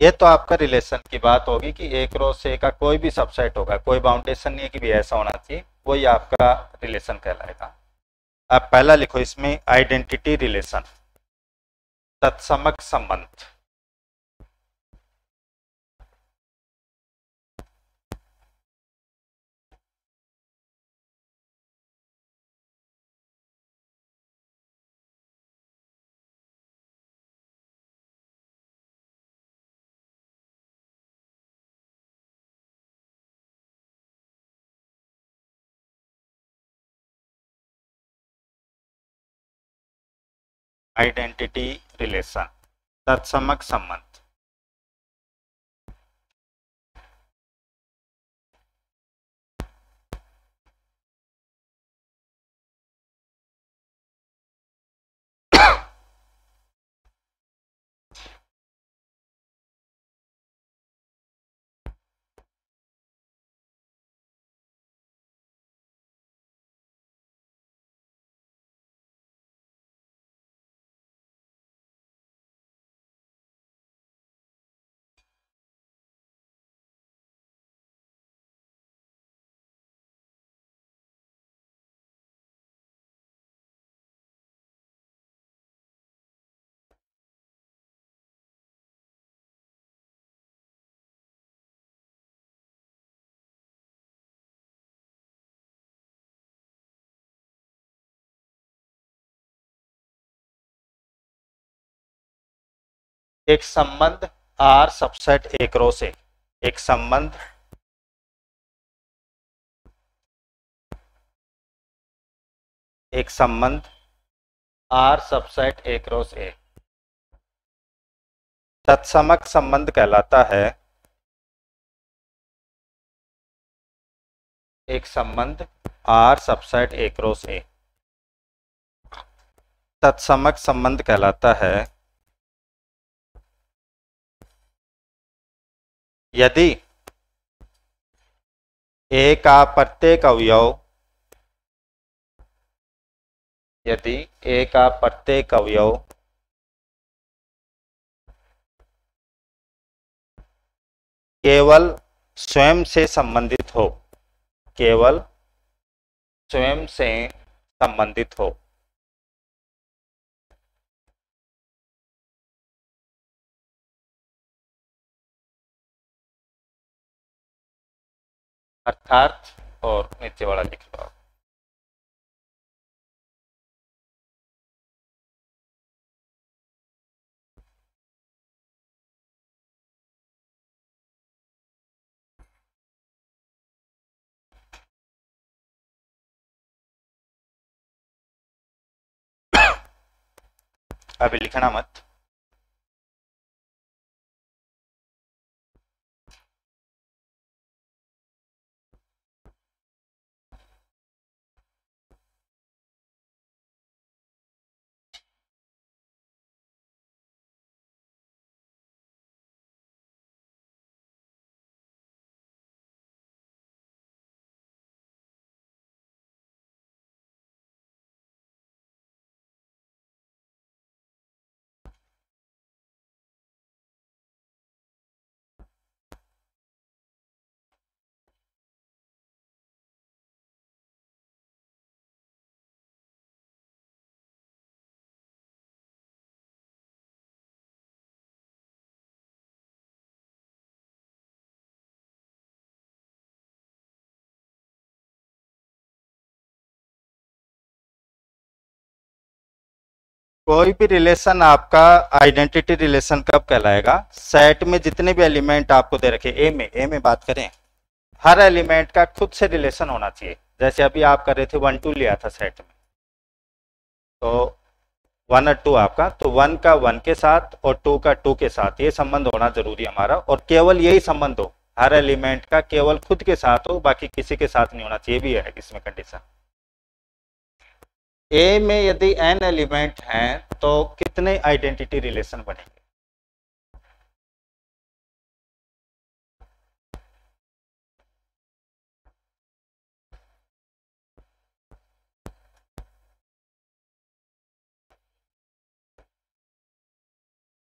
ये तो आपका रिलेशन की बात होगी कि एक रो से का कोई भी सबसेट होगा, कोई बाउंडेशन नहीं है कि भी ऐसा होना चाहिए, वही आपका रिलेशन कहलाएगा। अब पहला लिखो इसमें आइडेंटिटी रिलेशन, तत्समक संबंध। आइडेंटिटी रिलेशन, तत्समक संबंध। एक संबंध R subset A cross A, एक संबंध R subset A cross A तत्समक संबंध कहलाता है। एक संबंध R subset A cross A तत्समक संबंध कहलाता है यदि ए का प्रत्येक अवयव केवल स्वयं से संबंधित हो, केवल स्वयं से संबंधित हो। अर्थात, और नीचे वाला लिख लो आप। अभी लिखना मत। कोई भी रिलेशन आपका आइडेंटिटी रिलेशन कब कहलाएगा? सेट में जितने भी एलिमेंट आपको दे रखे, ए में बात करें, हर एलिमेंट का खुद से रिलेशन होना चाहिए। जैसे अभी आप कर रहे थे 1 2 लिया था सेट में, तो 1 और 2 आपका, तो 1 का 1 के साथ और 2 का 2 के साथ, ये संबंध होना जरूरी है हमारा। और केवल यही संबंध हो, हर एलिमेंट का केवल खुद के साथ हो, बाकी किसी के साथ नहीं होना चाहिए, भी है इसमें कंडीशन। ए में यदि n एलिमेंट हैं तो कितने आइडेंटिटी रिलेशन बनेंगे?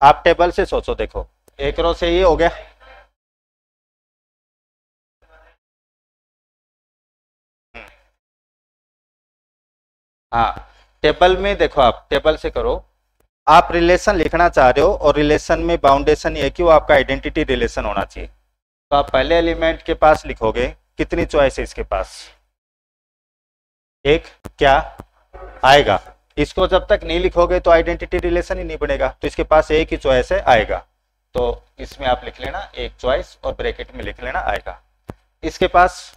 आप टेबल से सोचो, देखो एक रो से ये हो गया, हाँ टेबल में देखो, आप टेबल से करो। आप रिलेशन लिखना चाह रहे हो और रिलेशन में बाउंडेशन ये कि वो आपका आइडेंटिटी रिलेशन होना चाहिए। तो आप पहले एलिमेंट के पास लिखोगे, कितनी चॉइस है इसके पास? एक, क्या आएगा? इसको जब तक नहीं लिखोगे तो आइडेंटिटी रिलेशन ही नहीं बनेगा। तो इसके पास एक ही चॉइस है, आएगा। तो इसमें आप लिख लेना एक चॉइस और ब्रैकेट में लिख लेना आएगा। इसके पास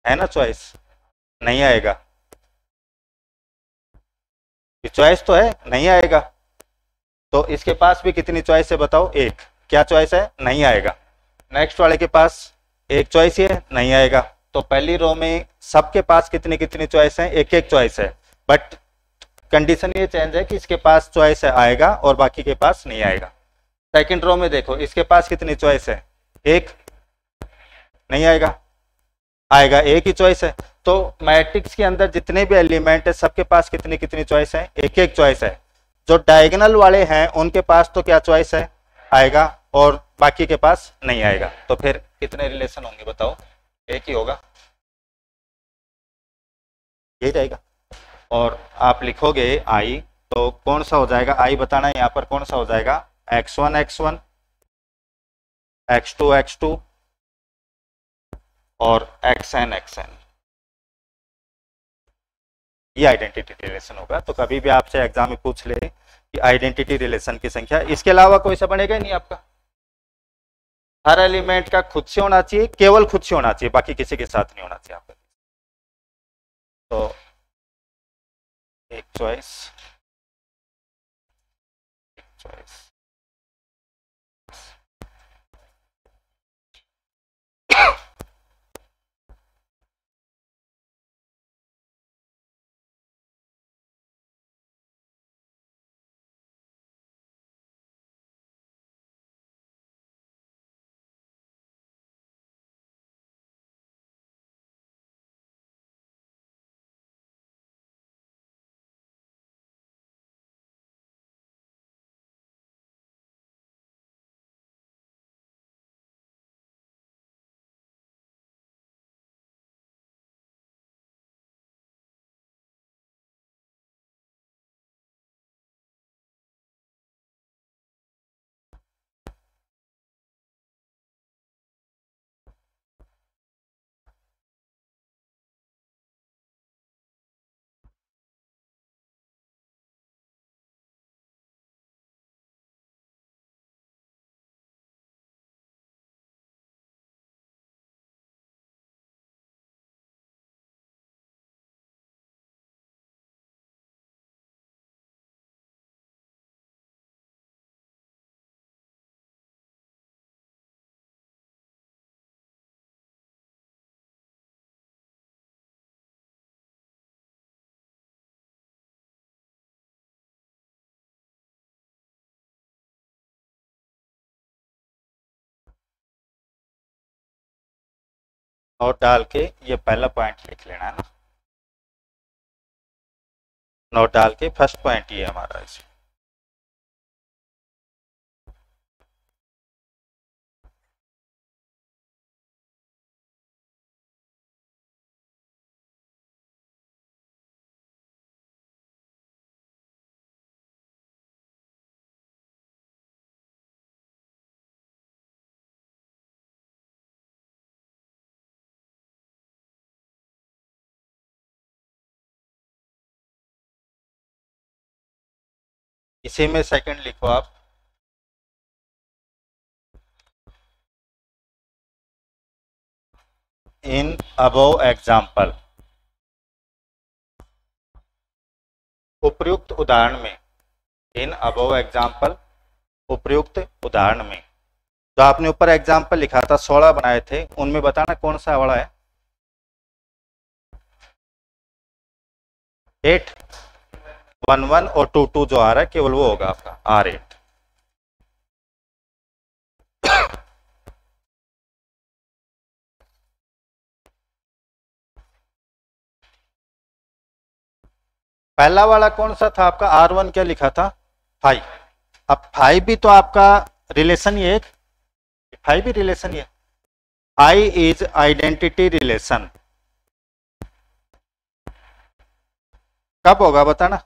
है ना चॉइस, नहीं आएगा। चॉइस तो है, नहीं आएगा। तो इसके पास भी कितनी चॉइस है बताओ? एक। क्या चॉइस है? नहीं आएगा। नेक्स्ट वाले के पास एक चॉइस है, नहीं आएगा। तो पहली रो में सबके पास कितनी कितनी चॉइस है? एक एक चॉइस है। बट कंडीशन ये चेंज है कि इसके पास चॉइस है, आएगा, और बाकी के पास नहीं आएगा। सेकंड रो में देखो, इसके पास कितनी चॉइस है? एक, नहीं आएगा, आएगा, एक ही चॉइस है। तो मैट्रिक्स के अंदर जितने भी एलिमेंट है सबके पास कितनी कितनी चॉइस है? एक एक चॉइस है। जो डायगोनल वाले हैं उनके पास तो क्या चॉइस है? आएगा, और बाकी के पास नहीं आएगा। तो फिर कितने रिलेशन होंगे बताओ? एक ही होगा, यही रहेगा। और आप लिखोगे आई, तो कौन सा हो जाएगा? आई बताना है यहाँ पर कौन सा हो जाएगा? x1 x1, x2 x2 और xn xn। ये आइडेंटिटी रिलेशन होगा। तो कभी भी आपसे एग्जाम में पूछ ले कि आइडेंटिटी रिलेशन की संख्या, इसके अलावा कोई सा बनेगा ही नहीं आपका। हर एलिमेंट का खुद से होना चाहिए, केवल खुद से होना चाहिए, बाकी किसी के साथ नहीं होना चाहिए आपका। तो एक चॉइस, एक चॉइस, नोट डाल के ये पहला पॉइंट लिख लेना है ना। नोट डाल के फर्स्ट पॉइंट ये हमारा इसमें। इसी में सेकंड लिखो आप, इन अबव एग्जाम्पल, उपर्युक्त उदाहरण में, इन अबव एग्जाम्पल, उपर्युक्त उदाहरण में। तो आपने ऊपर एग्जाम्पल लिखा था 16 बनाए थे, उनमें बताना कौन सा वाला है। 8, 1 1 और 2 2 जो आ रहा है केवल वो होगा आपका R8। पहला वाला कौन सा था आपका, R1 क्या लिखा था 5। अब 5 भी तो आपका रिलेशन ही है, 5 भी रिलेशन ही है। I इज आइडेंटिटी रिलेशन, कब होगा बताना।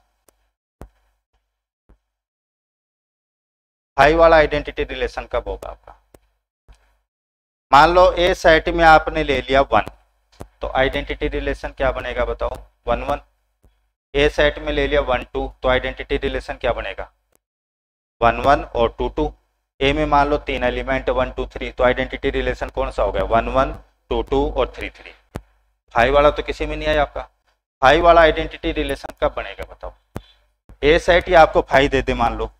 5 वाला आइडेंटिटी रिलेशन कब होगा आपका। मान लो ए सेट में आपने ले लिया 1, तो आइडेंटिटी रिलेशन क्या बनेगा बताओ, 1 1। ए सेट में ले लिया 1 2, तो आइडेंटिटी रिलेशन क्या बनेगा 1 1 और 2 2। ए में मान लो 3 एलिमेंट 1 2 3, तो आइडेंटिटी रिलेशन कौन सा हो गया 1 1 2 2 और 3 3। 5 वाला तो किसी में नहीं आया आपका। 5 वाला आइडेंटिटी रिलेशन कब बनेगा बताओ। ए सेट ही आपको 5 दे दे, मान लो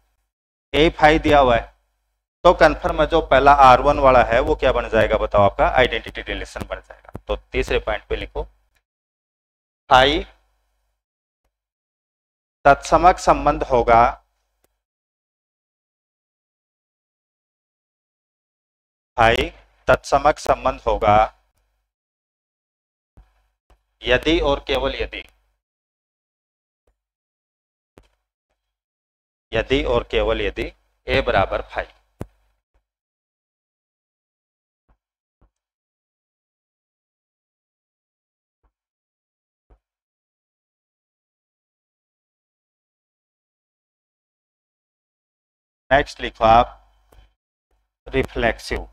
ए 5 दिया हुआ है, तो कन्फर्म है जो पहला R1 वाला है वो क्या बन जाएगा बताओ, आपका आइडेंटिटी रिलेशन बन जाएगा। तो तीसरे पॉइंट पे लिखो, 5 तत्समक संबंध होगा, तत्समक संबंध होगा यदि और केवल यदि, यदि और केवल यदि ए बराबर 5। नेक्स्ट लिखो आप रिफ्लेक्सिव।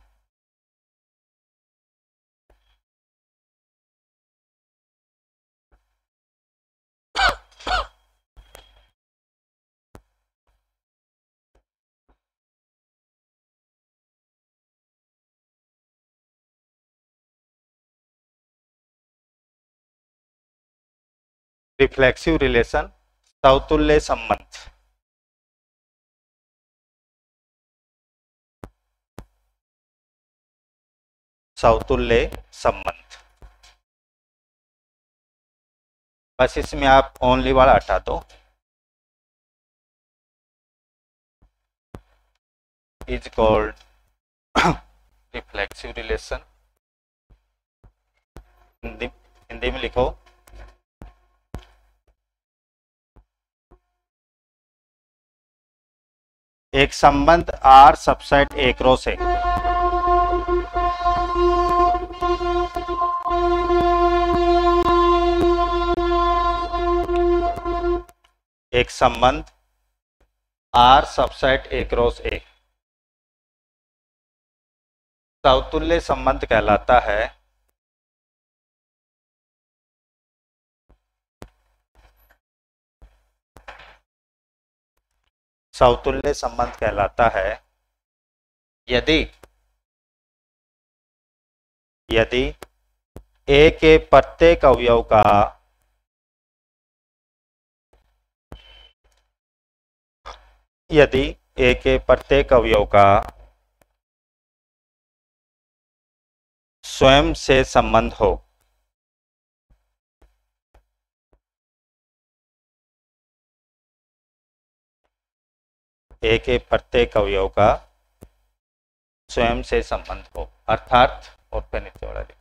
रिफ्लेक्सिव रिलेशन, समतुल्य संबंध। समतुल्य संबंध, बस इसमें आप ओनली वाला हटा दो। Is called reflexive relation. Hindi में लिखो एक संबंध आर सबसेट ए क्रॉस है। एक संबंध R subset A cross A समतुल्य संबंध कहलाता है। समतुल्य संबंध कहलाता है यदि ए के प्रत्येक अवयव का स्वयं से संबंध हो। ए के प्रत्येक अवयव का स्वयं से संबंध हो, अर्थात और पे नीचे वाला लिख।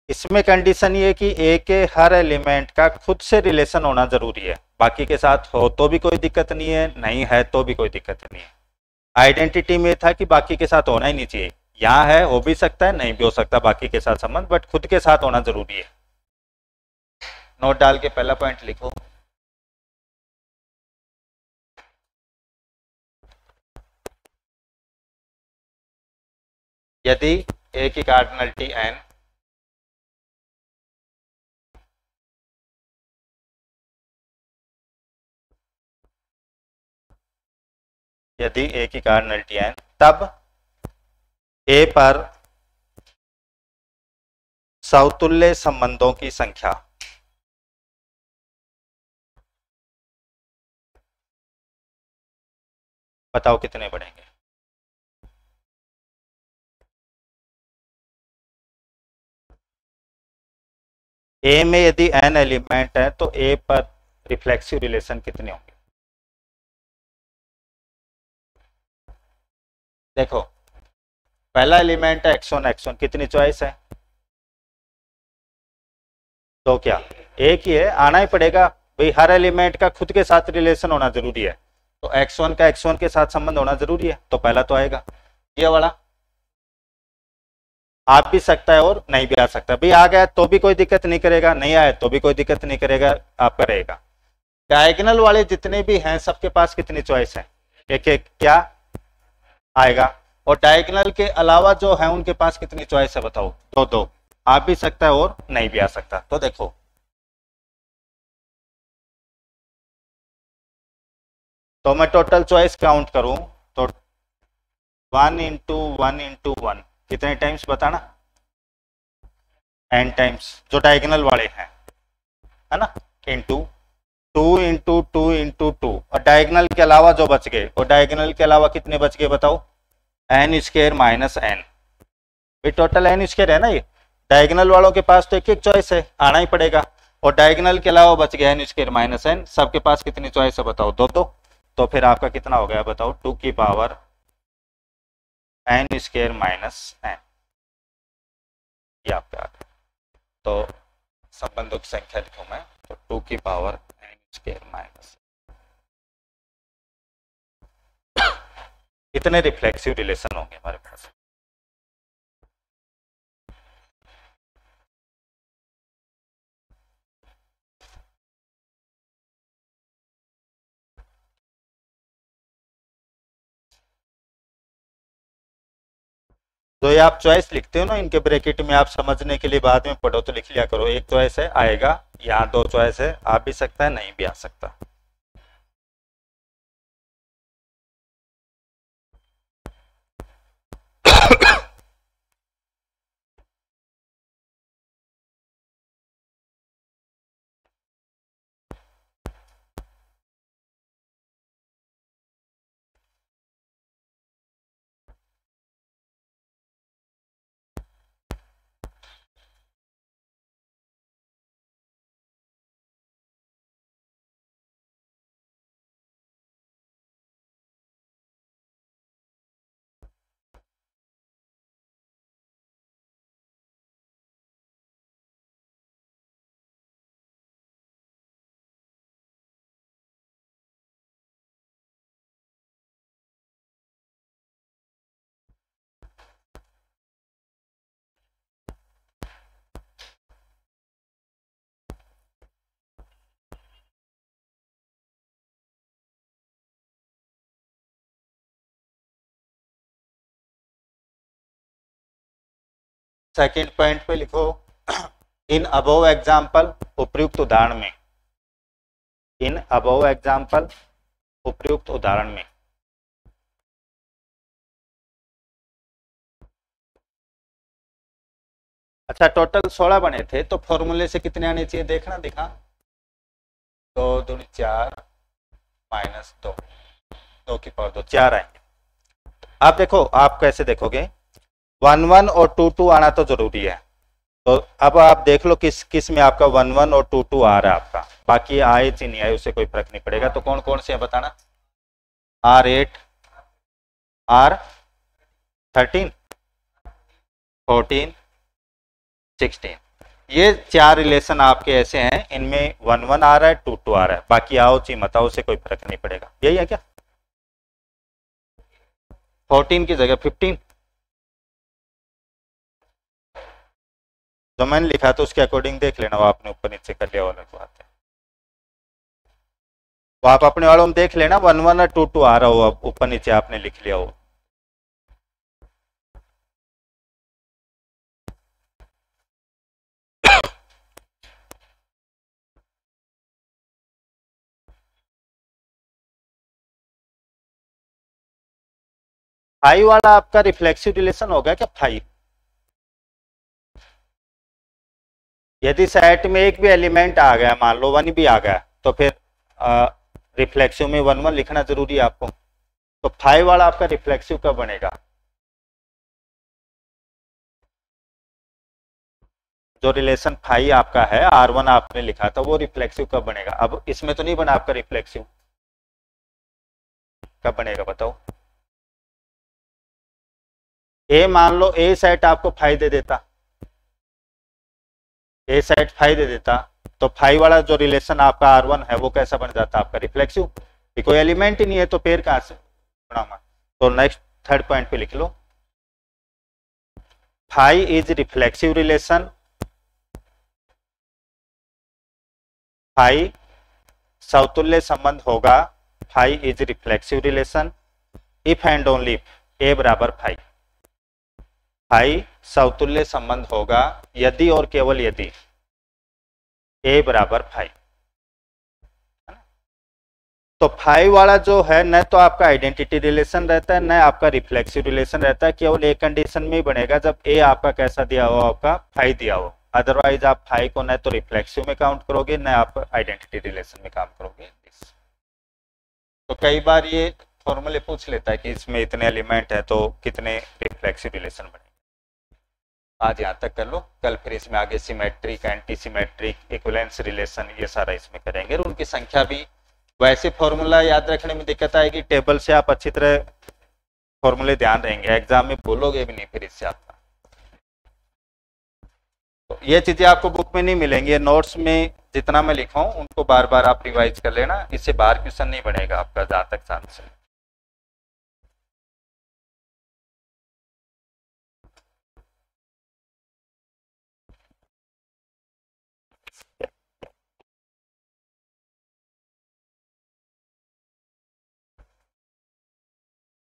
इसमें कंडीशन ये कि ए के हर एलिमेंट का खुद से रिलेशन होना जरूरी है, बाकी के साथ हो तो भी कोई दिक्कत नहीं है, नहीं है तो भी कोई दिक्कत नहीं है। आइडेंटिटी में था कि बाकी के साथ होना ही नहीं चाहिए, यहाँ है हो भी सकता है नहीं भी हो सकता बाकी के साथ संबंध, बट खुद के साथ होना जरूरी है। नोट डाल के पहला पॉइंट लिखो। यदि ए की कार्डिनलिटी n तब ए पर समतुल्य संबंधों की संख्या बताओ कितने बढ़ेंगे। ए में यदि n एलिमेंट है तो ए पर रिफ्लेक्सिव रिलेशन कितने होंगे। देखो पहला एलिमेंट है x1, x1 कितनी चॉइस है, तो क्या एक ही है, आना ही पड़ेगा भाई, हर एलिमेंट का खुद के साथ रिलेशन होना जरूरी है, तो x1 का x1 के साथ संबंध होना जरूरी है, तो पहला तो आएगा ये वाला। आ भी सकता है और नहीं भी आ सकता, भाई आ गया तो भी कोई दिक्कत नहीं करेगा, नहीं आया तो भी कोई दिक्कत नहीं करेगा, आपका रहेगा। डायगोनल वाले जितने भी हैं सबके पास कितनी चॉइस है, एक एक क्या आएगा, और डायगोनल के अलावा जो है उनके पास कितनी चॉइस है बताओ, दो दो, आ भी सकता है और नहीं भी आ सकता। तो देखो तो मैं टोटल चॉइस काउंट करूं तो 1 इंटू 1 इंटू 1 कितने टाइम्स बताना, n टाइम्स जो डायगोनल वाले हैं, है ना, इंटू 2 इंटू 2 इंटू 2, और डायगोनल के अलावा जो बच गए, और डायगोनल के अलावा कितने बच गए बताओ, n square minus n, total n square है ना ये। डायगोनल वालों के पास तो एक एक चॉइस है, आना ही पड़ेगा, और डायगोनल के अलावा बच गया n स्क्वायर माइनस n, सबके पास कितनी चॉइस है बताओ, दो दो, तो फिर आपका कितना हो गया बताओ, 2 की power n square minus n, ये आपका आ गया। तो संबंधों की संख्या लिखूं मैं तो 2 की पावर n स्क्वायर माइनस, इतने रिफ्लेक्सिव रिलेशन होंगे हमारे पास। तो ये आप चॉइस लिखते हो ना इनके ब्रैकेट में, आप समझने के लिए बाद में पढ़ो तो लिख लिया करो, एक चॉइस है आएगा, यहाँ दो चॉइस है, आ भी सकता है नहीं भी आ सकता। सेकंड पॉइंट पे लिखो, इन अबव एग्जाम्पल, उपयुक्त उदाहरण में, इन अबव एग्जाम्पल, उपयुक्त उदाहरण में। अच्छा, टोटल 16 बने थे, तो फॉर्मूले से कितने आने चाहिए देखना, दिखा, 2 दूनी 4 माइनस 2, 2 की पावर 2, 4 आएंगे। आप देखो, आप कैसे देखोगे, 1 1 और 2 2 आना तो जरूरी है। तो अब आप देख लो किस किस में आपका 1 1 और 2 2 आ रहा है आपका, बाकी आए या नहीं आए उससे कोई फर्क नहीं पड़ेगा। तो कौन कौन से है बताना, R8, R13, 14, 16, ये 4 रिलेशन आपके ऐसे हैं, इनमें 1 1 आ रहा है, 2 2 आ रहा है, बाकी आओ ची मताओ से कोई फर्क नहीं पड़ेगा। यही है क्या, 14 की जगह 15, जो मैंने लिखा तो उसके अकॉर्डिंग देख लेना, वो आपने ऊपर नीचे कर लिया वाला बात है, तो आप अपने वालों में देख लेना 1 1 और 2 2 आ रहा हो, ऊपर नीचे आपने लिख लिया हो। फाइव वाला आपका रिफ्लेक्सिव रिलेशन हो गया क्या, 5? यदि सेट में एक भी एलिमेंट आ गया, मान लो 1 भी आ गया, तो फिर रिफ्लेक्सिव में 1 1 लिखना जरूरी है आपको। तो 5 वाला आपका रिफ्लेक्सिव कब बनेगा, जो रिलेशन 5 आपका है, R1 आपने लिखा था, वो रिफ्लेक्सिव कब बनेगा। अब इसमें तो नहीं बना आपका रिफ्लेक्सिव, कब बनेगा बताओ। ए मान लो ए सेट आपको 5 दे देता, ए सेट 5 दे देता, तो 5 वाला जो रिलेशन आपका R1 है वो कैसा बन जाता आपका, रिफ्लेक्सिव। कोई एलिमेंट ही नहीं है तो पेड़ कहां से बनाऊंगा। तो नेक्स्ट थर्ड पॉइंट पे लिख लो, 5 इज रिफ्लेक्सिव रिलेशन, 5 समतुल्य संबंध होगा, 5 is reflexive relation if and only if A बराबर 5, 5 समतुल्य संबंध होगा यदि और केवल यदि ए बराबर 5। तो 5 वाला जो है न तो आपका आइडेंटिटी रिलेशन रहता है, न आपका रिफ्लेक्सिव रिलेशन रहता है, केवल एक कंडीशन में ही बनेगा जब ए आपका कैसा दिया हो, आपका 5 दिया हो। अदरवाइज आप 5 को न तो रिफ्लेक्सिव में काउंट करोगे, न आप आइडेंटिटी रिलेशन में काम करोगे। तो कई बार ये फॉर्मूले पूछ लेता है कि इसमें इतने एलिमेंट है तो कितने रिफ्लेक्सिव रिलेशन बनेंगे। आज यहाँ तक कर लो, कल फिर इसमें आगे symmetric, anti symmetric, equivalence relation, ये सारा इसमें करेंगे। और उनकी संख्या भी, वैसे फॉर्मूला याद रखने में दिक्कत आएगी, टेबल से आप अच्छी तरह फॉर्मूले ध्यान रहेंगे, एग्जाम में बोलोगे भी नहीं फिर इससे आपका। तो ये चीजें आपको बुक में नहीं मिलेंगी, नोट्स में जितना मैं लिखा हूँ उनको बार बार आप रिवाइज कर लेना, इससे बाहर क्वेश्चन नहीं बनेगा आपका जहाँ तक चांस है।